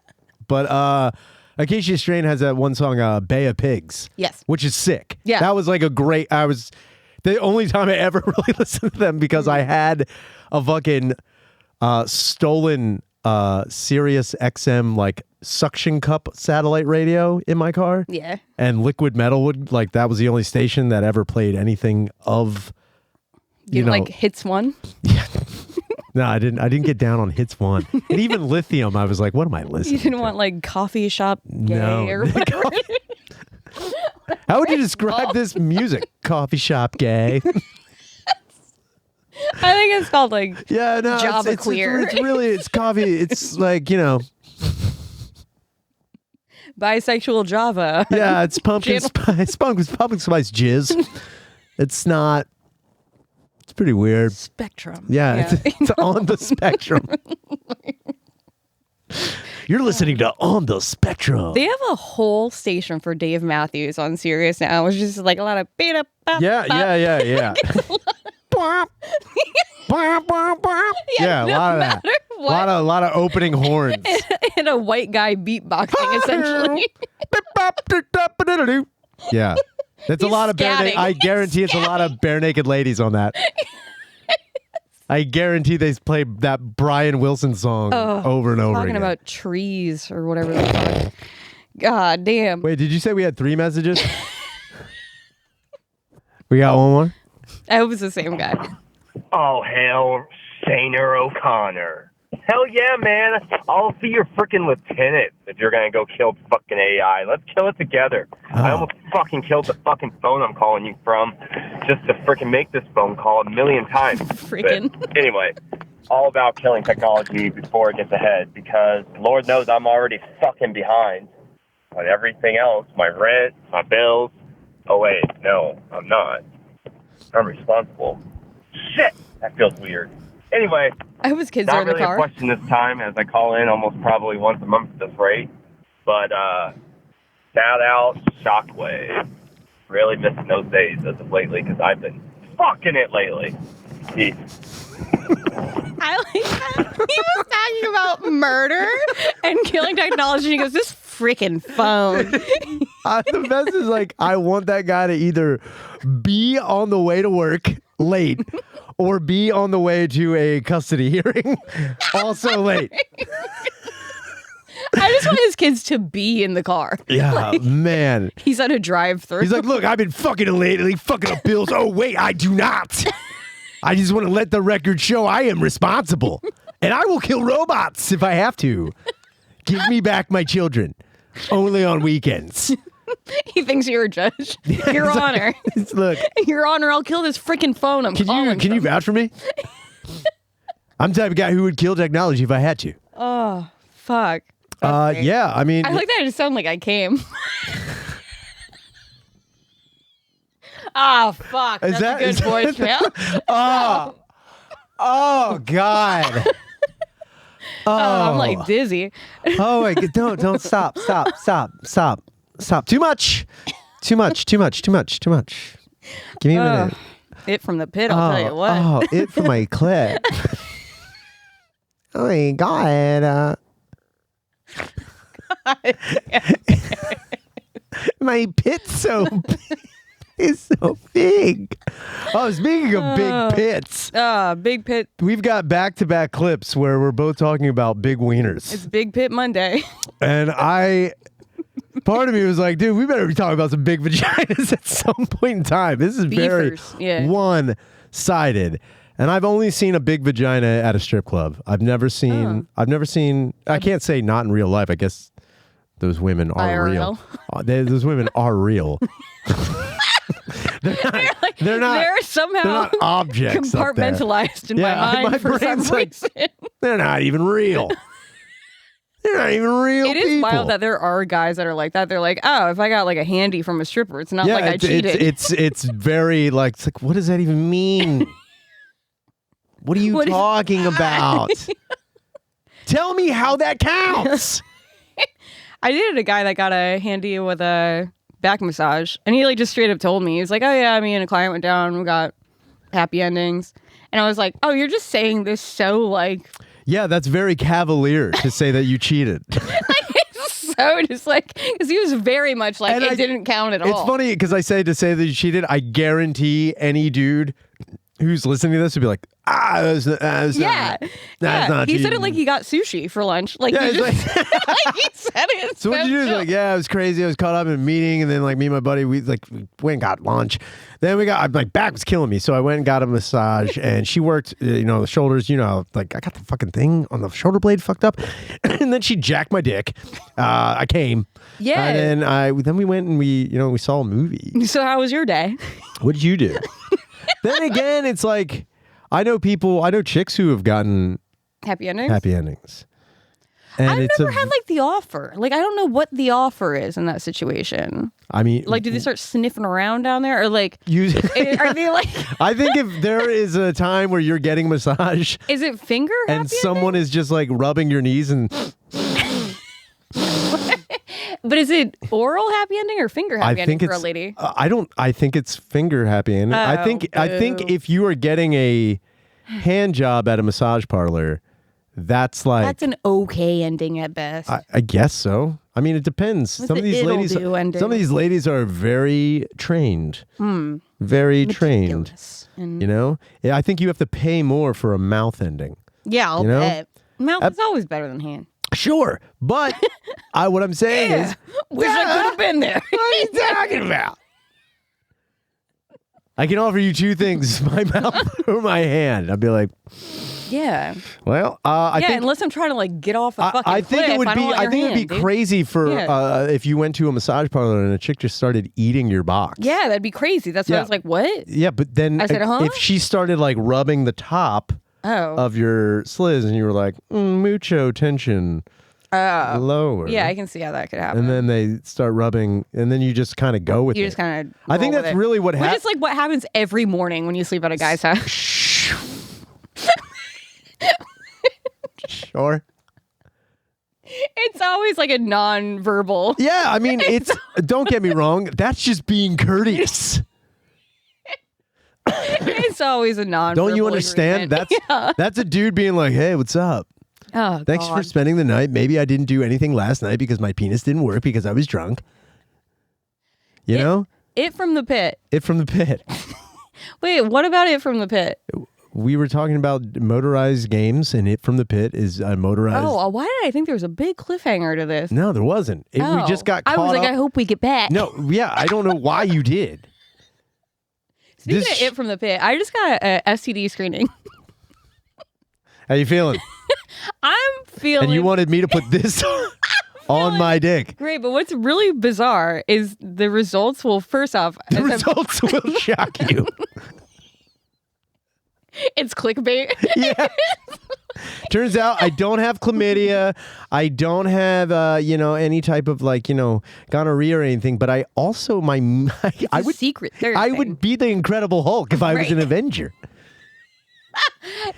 But Acacia Strain has that one song, Bay of Pigs. Yes. Which is sick. Yeah. That was like the only time I ever really listened to them because I had a fucking stolen Sirius XM like suction cup satellite radio in my car. Yeah. And Liquid Metal that was the only station that ever played anything of, like Hits One. Yeah. No, I didn't get down on hits 1. And even Lithium, I was like, what am I listening You didn't to? want like coffee shop gay No. or whatever. How would you describe this music? Coffee shop gay. I think it's called like Yeah, no, Java it's queer. It's really, it's coffee. It's like, bisexual Java. yeah, it's pumpkin spice, pumpkin spice jizz. It's not. It's pretty weird. Spectrum. Yeah, it's on the spectrum. You're listening to On the Spectrum. They have a whole station for Dave Matthews on Sirius now. It's just like a lot of beta. Yeah. Yeah, a lot of that. A lot of opening horns. And a white guy beatboxing, essentially. Yeah. That's a lot of scatting. I guarantee it's a lot of bare naked ladies on that. I guarantee they play that Brian Wilson song over and over Talking again. about trees or whatever the fuck. God damn. Wait, did you say we had 3 messages? We got one more? I hope it's the same guy. Oh, hell, Saner O'Connor. Hell yeah, man. I'll be your freaking lieutenant if you're going to go kill fucking AI. Let's kill it together. I almost fucking killed the fucking phone I'm calling you from just to freaking make this phone call a million times. Freaking. But anyway, all about killing technology before it gets ahead because Lord knows I'm already fucking behind on everything else. My rent, my bills. Oh, wait, no, I'm not. I'm responsible. Shit, that feels weird. Anyway, I hope his kids are not in the really a car. question this time as I call in almost probably once a month at this rate. But shout out Shockwave. Really missing those days as of lately because I've been fucking it lately. Peace. I like that. He was talking about murder and killing technology. And he goes, this freaking phone. The best is like, I want that guy to either be on the way to work late or be on the way to a custody hearing also late. I just want his kids to be in the car. Yeah, man. He's at a drive-thru. He's like, look, I've been fucking lately, fucking up bills. Oh, wait, I do not. I just want to let the record show I am responsible. And I will kill robots if I have to. Give me back my children. Only on weekends. He thinks you're a judge. Your Honor. Look. Your Honor, I'll kill this freaking phone. Can you vouch for me? I'm the type of guy who would kill technology if I had to. Oh, fuck. That's great. Yeah, I mean. I like that. I just sound like I came. Ah, fuck. Is That's a good voicemail. Oh, God. I'm like dizzy. Oh, wait, don't stop. Too much. Give me a minute. It from the pit, I'll tell you what. Oh, it from my clip. Oh my God. My pit's so big. It's so big. Oh, speaking of big pits. Big pit. We've got back-to-back clips where we're both talking about big wieners. It's Big Pit Monday. And part of me was like, dude, we better be talking about some big vaginas at some point in time. This is very one-sided. And I've only seen a big vagina at a strip club. I've never seen, I can't say not in real life. I guess those women are IRL. real. Those women are real. They're not somehow they're not objects up there. compartmentalized in my mind for some reason. They're not even real. They're not even real It is people. wild that there are guys that are like that. They're like, oh, if I got like a handy from a stripper, it's not like I cheated. It's very like, it's like, what does that even mean? What are you talking about? Tell me how that counts. I dated a guy that got a handy with a back massage, and he like just straight up told me, he was like, oh yeah, me and a client went down, we got happy endings. And I was like, oh, you're just saying this so like... Yeah, that's very cavalier to say that you cheated. So just like, because he was very much like, it didn't count at all. It's funny because I say to say that you cheated, I guarantee any dude who's listening to this would be like, that's Yeah. not He said cheating. it like he got sushi for lunch. Like, Yeah, he, it's just, like- like he said it. So what you do is like, yeah, it was crazy. I was caught up in a meeting, and then like me and my buddy, we went and got lunch. Then my back was killing me, so I went and got a massage, and she worked, the shoulders. Like I got the fucking thing on the shoulder blade fucked up, and then she jacked my dick. I came, Yeah. and then we went and we saw a movie. So how was your day? What did you do? Then again, it's like I know chicks who have gotten Happy endings? happy endings. And I've it's never had like the offer. Like, I don't know what the offer is in that situation. I mean, Like, do they start sniffing around down there? Or like, are they like, I think if there is a time where you're getting massage is it finger happy and someone is just like rubbing your knees and But is it oral happy ending or finger happy ending for a lady? I think it's finger happy ending. I think boo. if you are getting a hand job at a massage parlor, that's like That's an okay ending at best. I guess so. I mean, it depends. What's Some of the these it'll ladies do ending? some of these ladies are very trained. Very trained. Meticulous. And Yeah, I think you have to pay more for a mouth ending. yeah, I'll you know? bet. Mouth is always better than hand. Sure, but what I'm saying is, Wish I could have been there. what are you talking about? I can offer you two things: my mouth or my hand. I'd be like, Yeah. well, I Yeah, think. unless I'm trying to like get off a fucking I think cliff, it would I don't be. want I your think hand, it'd be dude. crazy for Yeah. if you went to a massage parlor and a chick just started eating your box. Yeah, that'd be crazy. That's why I Yeah. was like, what? Yeah, but then I said, huh? if she started like rubbing the top Oh. of your sliz and you were like, mucho tension, lower. Yeah, I can see how that could happen. And then they start rubbing, and then you just kind of go with you it. just kind of. I think that's really what Which happens. is like what happens every morning when you sleep at a guy's house. Sure. It's always like a non-verbal. Yeah, I mean, it's. Don't get me wrong. That's just being courteous. It's always a non-verbal. Don't you understand? agreement. That's a dude being like, "Hey, what's up? Oh, Thanks God. for spending the night. Maybe I didn't do anything last night because my penis didn't work because I was drunk. You know, It from the pit. it from the pit. Wait, what about it from the pit? We were talking about motorized games, and it from the pit is a motorized. Oh, why did I think there was a big cliffhanger to this? No, there wasn't. We just got caught I was like, up. I hope we get back. No, yeah, I don't know why you did. Speaking this- of it from the pit, I just got a STD screening. How you feeling? I'm feeling And you wanted me to put this on my dick. great, but what's really bizarre is the results. Well, first off, The as I'm- results will shock you. it's clickbait. Yeah. Turns out I don't have chlamydia. I don't have any type of gonorrhea or anything. But I also I would secret. I would be the Incredible Hulk if I was Right. an Avenger.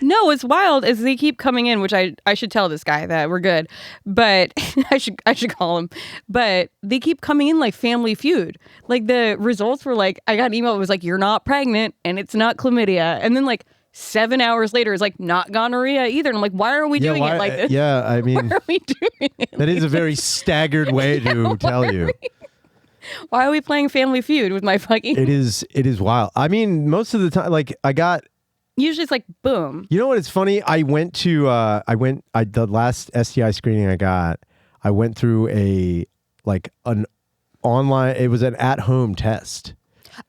No, what's wild is they keep coming in, which I should tell this guy that we're good, but I should call him. But they keep coming in like Family Feud. Like the results were like, I got an email. It was like, you're not pregnant and it's not chlamydia. And then like 7 hours later, it's like not gonorrhea either. And I'm like, why are we doing it like this? Yeah, I mean, Why are we doing it? that is a very staggered way to tell you. Why are we playing Family Feud with my fucking? It is wild. I mean, most of the time, Usually it's like boom. you know what? It's funny. I went to the last STI screening I got. I went through an online. It was an at-home test.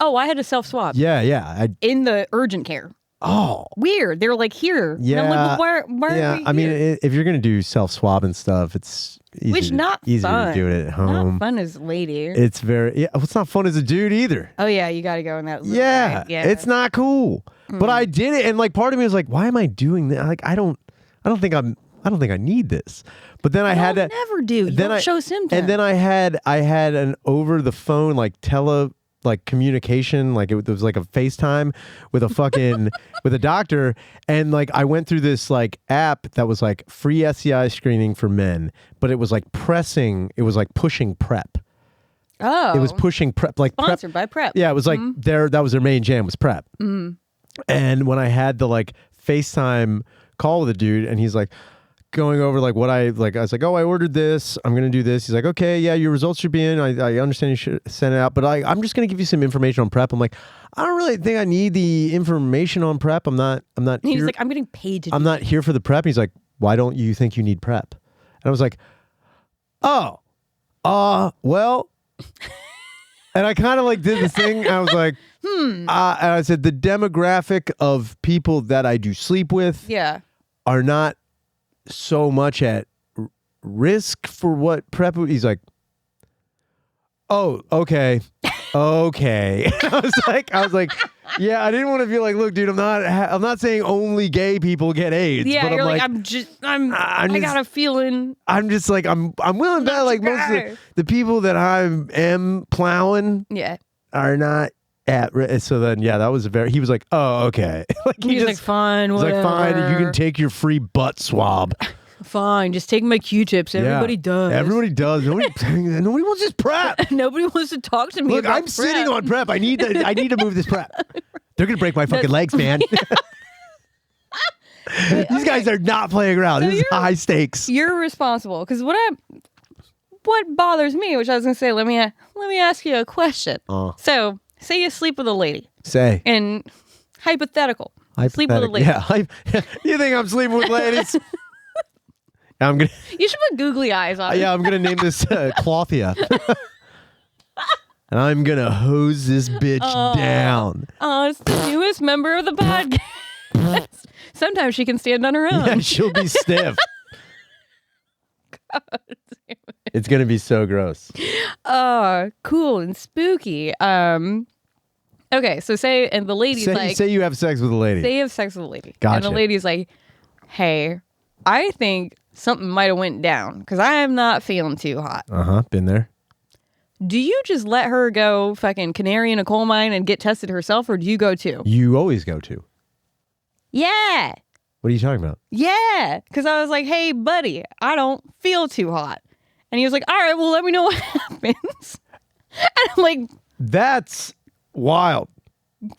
Oh, I had a self swab Yeah. in the urgent care. Oh, Weird. They were like here. yeah. And I'm like, well, why yeah. are we I mean, here? if you're gonna do self-swab and stuff, it's easy easier fun. to do it at home. Not fun as a lady. It's very. Yeah, it's not fun as a dude either. Oh yeah, you got to go in that. Little Yeah, bag. Yeah, it's not cool. But I did it, and part of me was like, "Why am I doing that? I don't think I need this." But then I had to never do. You then don't I show symptoms. and then I had an over the phone communication, it was like a FaceTime with a fucking with a doctor, and I went through this app that was free STI screening for men, but it was pushing PrEP. oh, It was pushing PrEP, PrEP. sponsored by Prep. Yeah, it was that was their main jam was PrEP. And when I had the FaceTime call with a dude, and he's like, going over like what I was like, oh, I ordered this. I'm going to do this. He's like, okay, yeah, your results should be in. I understand you should send it out, but I'm just going to give you some information on prep. I'm like, I don't really think I need the information on prep. I'm not He's here. like, I'm getting paid to do I'm not here for the prep. He's like, why don't you think you need prep? And I was like, oh, well, and I kind of like did the thing. I was like, and I said, the demographic of people that I do sleep with are not so much at risk for what prep. He's like, oh, okay. I was like, yeah, I didn't want to feel like, look, dude, I'm not saying only gay people get AIDS. Yeah, but you're like, I got a feeling. I'm just like, I'm willing to bet like most of the people that I am plowing are not at risk. So then, that was he was like, oh, okay. Like He's like, fine, whatever. He's like, fine, you can take your free butt swab. Fine, just take my Q-tips. Everybody does. Everybody does. Nobody wants this prep. Nobody wants to talk to me. Look, about I'm sitting on prep. I need to move this prep. They're gonna break my fucking legs, man. These guys are not playing around. So this is high stakes. You're responsible because what bothers me, which I was gonna say, let me ask you a question. So, say you sleep with a lady. And hypothetical. Sleep with a lady. Yeah. You think I'm sleeping with ladies? You should put googly eyes on it. Yeah, I'm gonna name this Clothia. And I'm gonna hose this bitch down. Oh, it's the newest member of the podcast. Sometimes she can stand on her own. Yeah, she'll be stiff. God damn it. It's gonna be so gross. Oh, cool and spooky. Okay, so and the lady's say you have sex with a lady. Say you have sex with a lady. Gotcha. And the lady's like, hey, I think something might have went down because I am not feeling too hot. Been there. Do you just let her go fucking canary in a coal mine and get tested herself, or do you go too? You always go to. Yeah. What are you talking about? Yeah. Because I was like, hey, buddy, I don't feel too hot. And he was like, all right, well, let me know what happens. And I'm like, that's wild.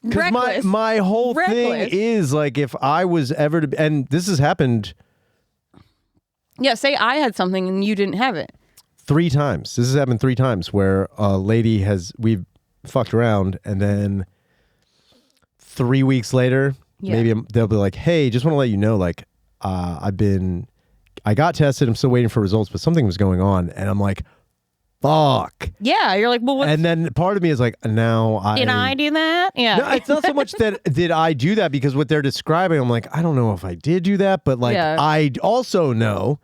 Because my whole thing is like, if I was ever to, and this has happened. Yeah, say I had something and you didn't have it. 3 times. This has happened 3 times where a lady we've fucked around, and then 3 weeks later, maybe they'll be like, hey, just want to let you know, like, I got tested. I'm still waiting for results, but something was going on. And I'm like, fuck. Yeah. You're like, well, what? And then part of me is like, now Did I do that? Yeah. No, it's not so much that did I do that, because what they're describing, I'm like, I don't know if I did do that, but like, I also know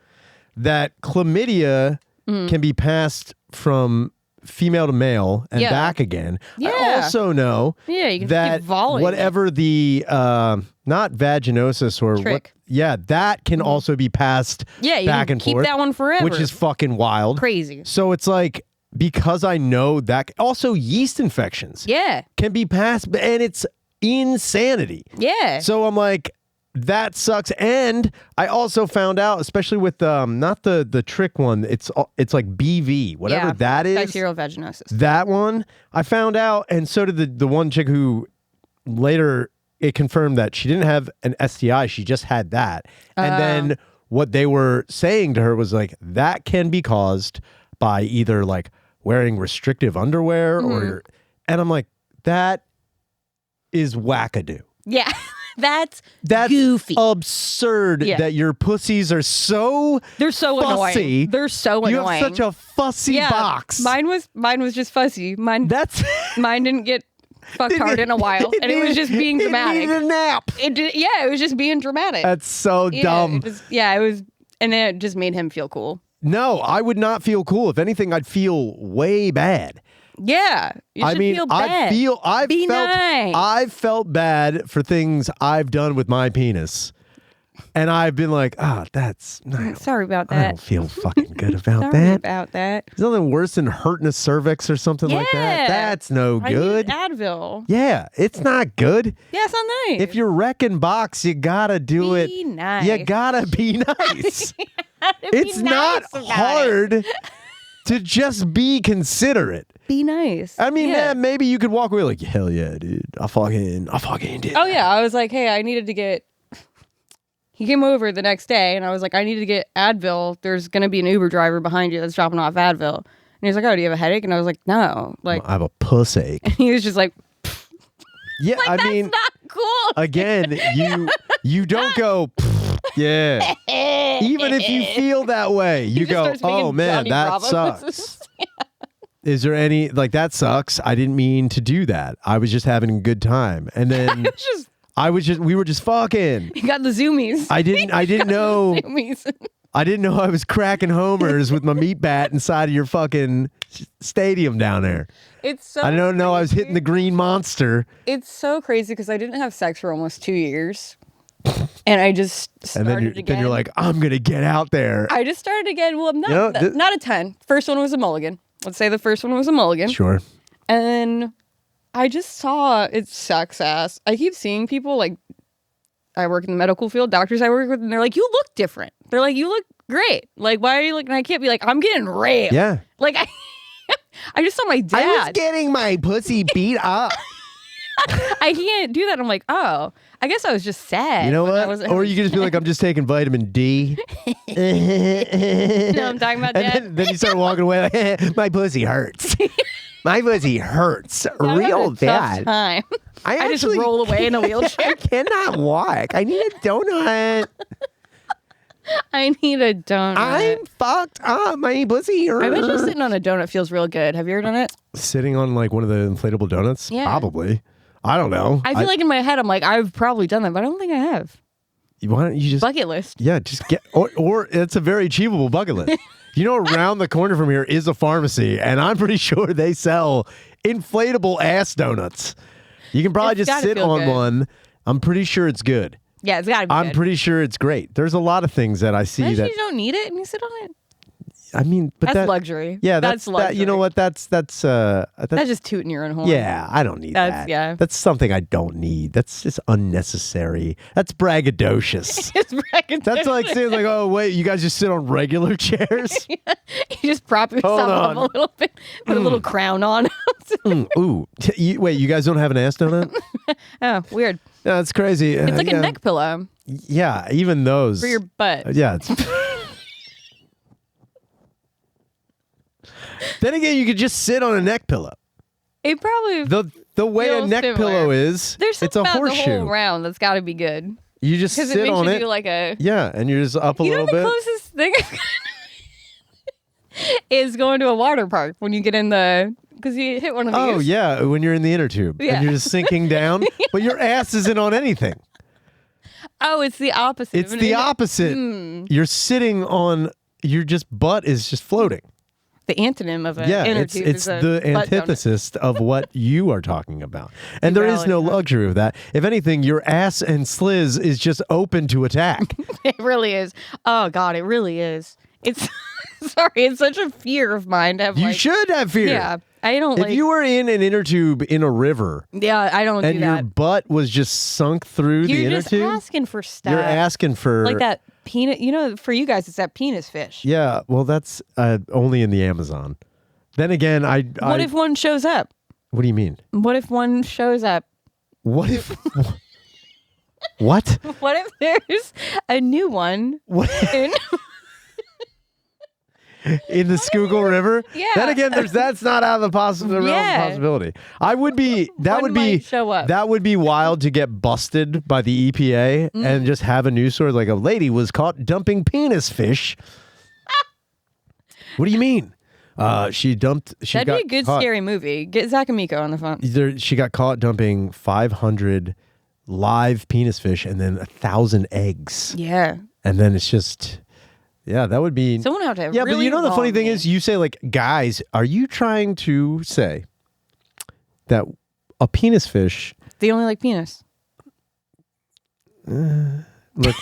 that chlamydia can be passed from female to male and back again. Yeah. I also know you can that whatever the not vaginosis or trick. That can also be passed back and keep forth. That one forever, which is fucking wild, crazy. So it's like, because I know that also yeast infections can be passed, and it's insanity. Yeah. So I'm like, that sucks. And I also found out, especially with not the trick one, it's like BV, whatever that is. Bacterial vaginosis. That one I found out, and so did the one chick who later it confirmed that she didn't have an STI, she just had that. And then what they were saying to her was like, that can be caused by either like wearing restrictive underwear or, and I'm like, that is wackadoo. Yeah. That's goofy. Absurd that your pussies are so fussy. Annoying. They're so annoying. You have such a fussy box. Mine was just fussy. Mine didn't get fucked hard in a while, and it was just being dramatic. It needed a nap. It was just being dramatic. That's so dumb. It was, and then it just made him feel cool. No, I would not feel cool. If anything, I'd feel way bad. Yeah, you should feel bad. I've felt bad for things I've done with my penis, and I've been like, sorry about that. I don't feel fucking good about sorry that. About that. There's nothing worse than hurting a cervix or something like that. That's no good. I use Advil. Yeah, it's not good. Yeah, it's not nice. If you're wrecking box, you gotta do it. Be nice. You gotta be nice. It's not hard to just be considerate. Be nice. I mean, man, maybe you could walk away like, hell yeah, dude. I fucking did. Oh yeah, I was like, hey, I needed to get he came over the next day, and I was like, I need to get Advil. There's going to be an Uber driver behind you that's dropping off Advil. And he was like, oh, do you have a headache? And I was like, no. Like, I have a puss ache. and he was just like, Yeah, like, I that's mean, not cool. again, you don't go, yeah. Even if you feel that way, you just go, starts making oh man, Johnny that Bravo sucks. faces. Is there any, like, that sucks. I didn't mean to do that. I was just having a good time. And then we were just fucking. He got the zoomies. I didn't know. Zoomies. I didn't know I was cracking homers with my meat bat inside of your fucking stadium down there. It's so I don't know. I was crazy. hitting the green monster. It's so crazy because I didn't have sex for almost 2 years. And I just And started then again. you're like, I'm going to get out there. I just started again. Well, I'm not, You know, not a 10. First one was a mulligan. Let's say the first one was a mulligan. Sure. And then I just saw it sucks ass. I keep seeing people like, I work in the medical field, doctors I work with, and they're like, you look different. They're like, you look great. Like, why are you looking? I can't be like, I'm getting raped. Yeah. Like, I just saw my dad. I was getting my pussy beat up. I can't do that. I'm like, oh, I guess I was just sad. You know when I what? wasn't Or you could just be like, I'm just taking vitamin D. No, I'm talking about And dad. then you start walking away like, my pussy hurts. My pussy hurts I'm real having a tough bad. time. I just roll away in a wheelchair. I cannot walk. I need a donut. I need a donut. I'm fucked up. My pussy hurts. I bet you sitting on a donut feels real good. Have you ever done it? Sitting on like one of the inflatable donuts? Yeah. Probably. I don't know. I feel like in my head, I'm like, I've probably done that, but I don't think I have. Why don't you just Bucket list. Yeah, just get or it's a very achievable bucket list. You know, around the corner from here is a pharmacy, and I'm pretty sure they sell inflatable ass donuts. You can probably It's just gotta sit feel on good. one. I'm pretty sure it's good. Yeah, it's gotta be I'm good. pretty sure it's great. There's a lot of things that I see Imagine that you don't need it and you sit on it. I mean, but That's luxury. Yeah, That's that, luxury. you know what? That's That's just tooting your own horn. yeah. I don't need That's- that. yeah. That's something I don't need. That's just unnecessary. That's braggadocious. It's braggadocious. That's like saying like, oh wait, you guys just sit on regular chairs. You just prop yourself Hold up on. a little bit, put a little crown on. Ooh, wait, you guys don't have an ass donut? Oh, weird. Yeah, that's crazy. It's like yeah. a neck pillow Yeah, even those for your butt. Yeah. It's Then again, you could just sit on a neck pillow. It probably The way a feels neck similar. pillow is, There's it's something a about the horseshoe. whole round that's got to be good You just because it sit makes on you it. do like a. Yeah, and you're just up a You know little the bit. closest thing is going to a water park when you get in the because you hit one of these. Oh yeah, when you're in the inner tube Yeah. and you're just sinking down, but your ass isn't on anything. Oh, it's the opposite. It's the opposite. You're sitting on your just butt is just floating. The antonym of an Yeah, inner it's tube it's is a the butt donut. antithesis of what you are talking about. And there is no Reality, huh? luxury of that. If anything, your ass and sliz is just open to attack. It really is. Oh God, it really is. It's sorry, it's such a fear of mine to have. You like, should have fear. Yeah, I don't If like. you were in an inner tube in a river Yeah, I don't and do your that. butt was just sunk through the You're inner just tube, asking for stuff. you're asking for like that peanut. You know, for you guys, it's that penis fish. Yeah, well, that's only in the Amazon. Then again, What if one shows up? What do you mean? What if one shows up? What if? What? What if there's a new one? What? In, In the Schuylkill River? Yeah. Then again, that's not out of the realm of Yeah. possibility. I would be. That One would be. might show up. That would be wild to get busted by the EPA and just have a news story like a lady was caught dumping penis fish. What do you mean? She dumped. She that'd got be a good caught, scary movie. Get Zach and Miko on the phone. She got caught dumping 500 live penis fish and then 1,000 eggs. Yeah, And then it's just, yeah, that would be. someone have to. Yeah, really but you know the funny wrong thing me. is, you say like, guys, are you trying to say that a penis fish? They only like penis. Look,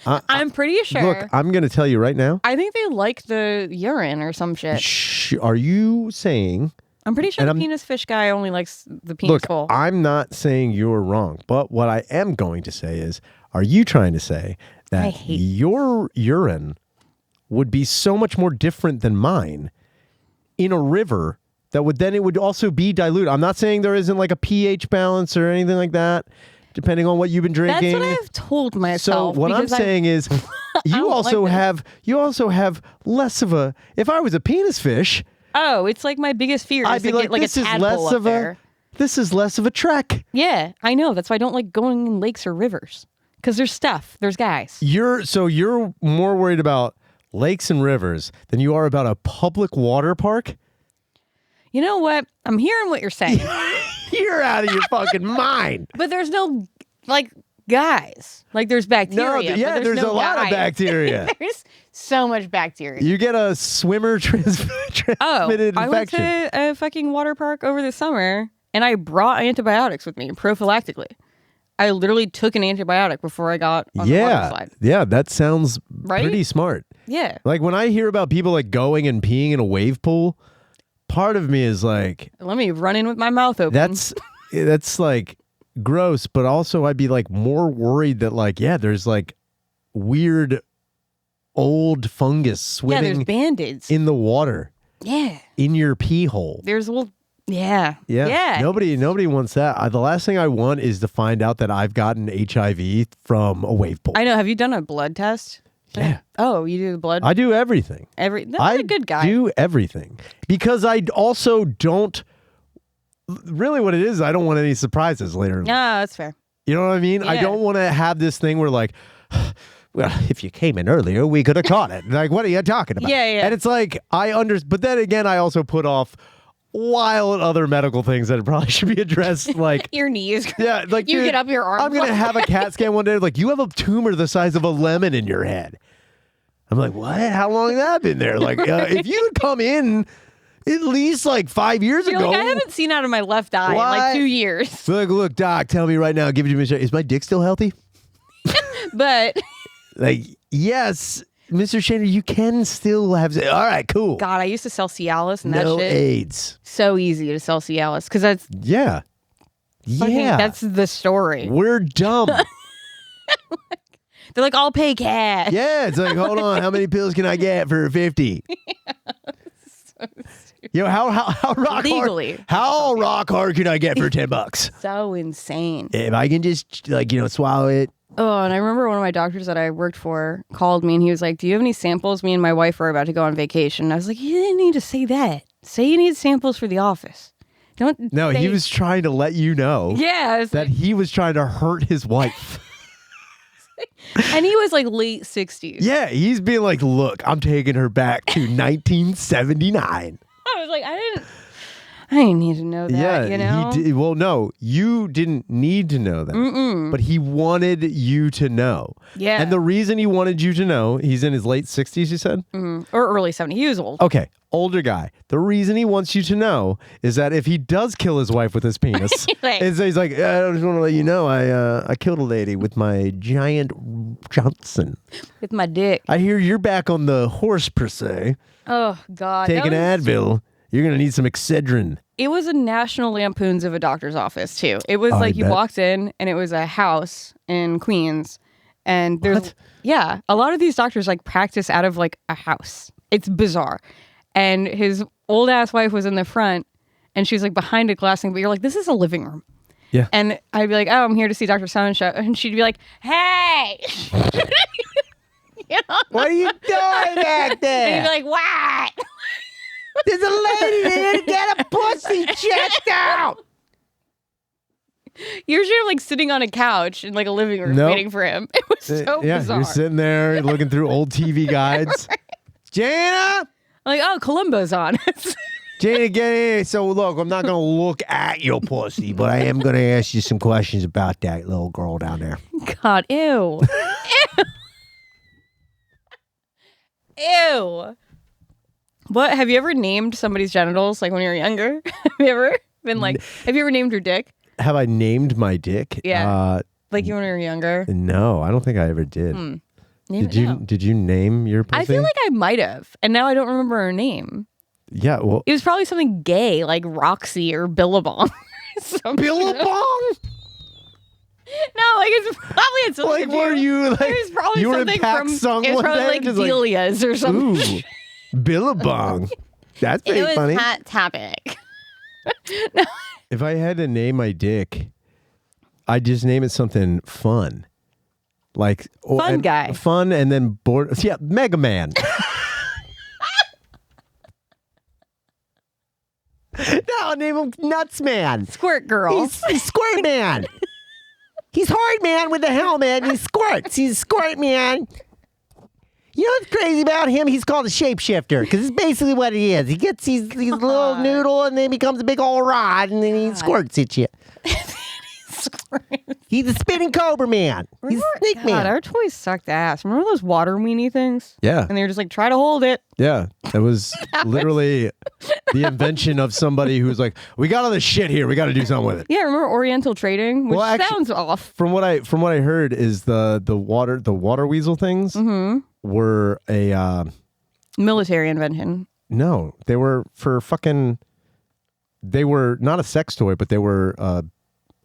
I'm pretty sure. look, I'm going to tell you right now. I think they like the urine or some shit. Are you saying? I'm pretty sure And the I'm- penis fish guy only likes the penis Look, hole. I'm not saying you're wrong, but what I am going to say is, are you trying to say I that hate- your urine would be so much more different than mine in a river that would then it would also be dilute? I'm not saying there isn't like a pH balance or anything like that. depending on what you've been drinking. That's what I've told myself. So what I'm saying is, you also have less of a. If I was a penis fish, it's like my biggest fear. I'd Is be to like, get like this a is tadpole less up of there. this is less of a trek. Yeah, I know. That's why I don't like going in lakes or rivers because there's stuff. There's guys. You're more worried about lakes and rivers than you are about a public water park. You know what? I'm hearing what you're saying, You're out of your fucking mind. but there's no like guys. Like there's bacteria. but there's no a lot of guys. bacteria. There's so much bacteria. You get a swimmer transmitted I went infection. to a fucking water park over the summer, and I brought antibiotics with me prophylactically. I literally took an antibiotic before I got on the water slide. Yeah, that sounds Right? pretty smart. Yeah. Like when I hear about people like going and peeing in a wave pool, part of me is like, Let me run in with my mouth open. that's like gross, but also I'd be like more worried that like, there's like weird old fungus there's swimming Band-Aids. in the water Yeah. in your pee hole. There's yeah. Nobody wants that. The last thing I want is to find out that I've gotten HIV from a wave pool. I know. Have you done a blood test? Yeah. Oh, you do the blood? I do everything. That's I a good guy. do everything because I also don't. Really, what it is, I don't want any surprises later. Yeah, that's fair. You know what I mean? I Yeah. don't want to have this thing where like, well, if you came in earlier, we could have caught it. Like, what are you talking about? Yeah. And it's like but then again, I also put off wild other medical things that probably should be addressed. Like Your knees. yeah, like You dude, get up your arm. I'm gonna have a CAT scan one day. Like you have a tumor the size of a lemon in your head. I'm like, what? How long has that been there? Like, if you had come in at least like 5 years You're ago, like, I haven't seen out of my left eye in like 2 years. look, doc, tell me right now. Give it to me. Is my dick still healthy? But Like, yes, Mr. Shaner, you can still have. All right, cool. God, I used to sell Cialis and that No shit. AIDS. So easy to sell Cialis because that's Yeah. fucking, Yeah. that's the story. We're dumb. They're like, I'll pay cash. Yeah, it's like, hold on, how many pills can I get for 50? Yo, how rock Legally. hard? How rock hard can I get for $10? So insane. If I can just swallow it. Oh, and I remember one of my doctors that I worked for called me and he was like, do you have any samples? Me and my wife are about to go on vacation. I was like, you didn't need to say that. Say you need samples for the office. Don't. No, say- he was trying to let you know Yeah. I was that like, he was trying to hurt his wife. and he was like late 60s. Yeah, he's being like, look, I'm taking her back to 1979. I was like, I didn't need to know that, Yeah, you know? he did. Well, no, you didn't need to know that, but he wanted you to know. Yeah. And the reason he wanted you to know, he's in his late 60s, you said? Or early 70s. He was old. Okay, older guy. The reason he wants you to know is that if he does kill his wife with his penis, Right. he's like, I just want to let you know, I killed a lady with my giant Johnson. With my dick. I hear you're back on the horse, per se. Oh, God. Take an That was- Advil. You're going to need some Excedrin. It was a National Lampoons of a doctor's office, too. It was I like you bet. walked in and it was a house in Queens. And there's, What? yeah, a lot of these doctors like practice out of like a house. It's bizarre. And his old ass wife was in the front and she's like behind a glass thing, but you're like, this is a living room. Yeah. And I'd be like, oh, I'm here to see Dr. So-and-so. And she'd be like, hey. You know? What are you doing back And there? he'd be like, what? There's a lady there to get a pussy checked out. You're sure like sitting on a couch in like a living room Nope. waiting for him. It was so Yeah, bizarre. you're sitting there looking through old TV guides. Gina! Like, oh, Columbo's on. Gina, get in. So, look, I'm not going to look at your pussy, but I am going to ask you some questions about that little girl down there. God, ew. Ew. What, have you ever named somebody's genitals like when you were younger? Have you ever been like, have you ever named your dick? Have I named my dick? Yeah. Like when you were younger? No, I don't think I ever did. Name Did it you? now. Did you name your pussy? I feel like I might have, and now I don't remember her name. Yeah. Well, It was probably something gay, like Roxy or Billabong. Billabong. No, like it's probably had something Like, to do. were you like? It was probably you were in something Pac from. Sung It was one probably day, like just Delia's or something. Ooh, Billabong. That's pretty It was funny. Hot Topic. If I had to name my dick, I just name it something fun. Like Fun guy. Fun and then bored. Yeah, Mega Man. No, I'll name him Nuts Man. Squirt girl. He's Squirt Man. He's hard man with a helmet and he squirts. He's Squirt Man. You know what's crazy about him? He's called a shapeshifter because it's basically what he is. He gets these little noodle and then becomes a big old rod and then he squirts at you. He's a spinning cobra man. He's a snake man. Our toys sucked ass. Remember those water weenie things? Yeah. And they were just like, try to hold it. Yeah. That was literally the invention of somebody who's like, we got all this shit here. We got to do something with it. Yeah, remember Oriental trading? Which sounds off. From what I heard is the water weasel things were a military invention. No, they were for fucking. They were not a sex toy, but they were a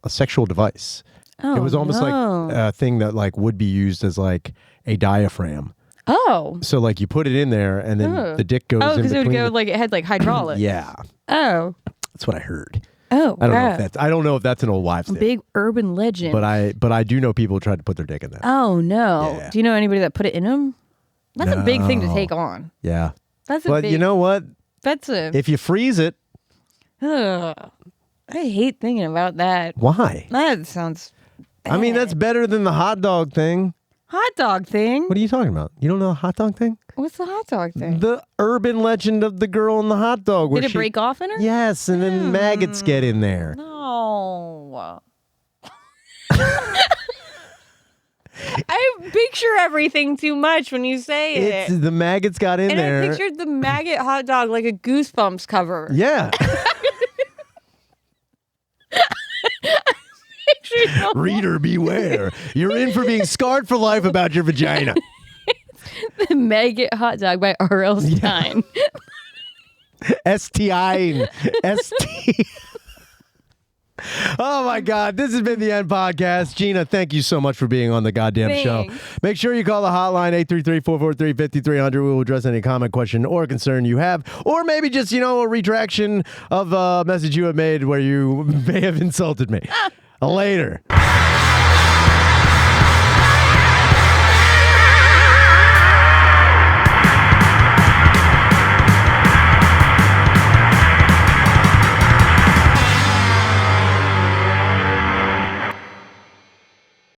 sexual device. Oh, it was almost like a thing that like would be used as like a diaphragm. Oh. So like you put it in there and then the dick goes in because it would between go like it had like hydraulics. Yeah. Oh. That's what I heard. Oh. I don't know if that's an old wives' tale. Big urban legend. But I do know people who tried to put their dick in that. Oh no. Yeah. Do you know anybody that put it in them? That's a big thing to take on. Yeah. But you know what? That's if you freeze it. I hate thinking about that. Why? That sounds bad. I mean, that's better than the hot dog thing. Hot dog thing? What are you talking about? You don't know the hot dog thing? What's the hot dog thing? The urban legend of the girl in the hot dog. Did it break off in her? Yes, and then maggots get in there. No. I picture everything too much when you say it. The maggots got in there. And I pictured the maggot hot dog like a Goosebumps cover. Yeah. Reader, beware. You're in for being scarred for life about your vagina. The maggot hot dog by R.L. Stein. S-T-I. S-T. Oh my God, this has been the End Podcast. Gina, thank you so much for being on the goddamn show. Make sure you call the hotline 833-443-5300. We will address any comment, question, or concern you have, or maybe just, a retraction of a message you have made where you may have insulted me. Later.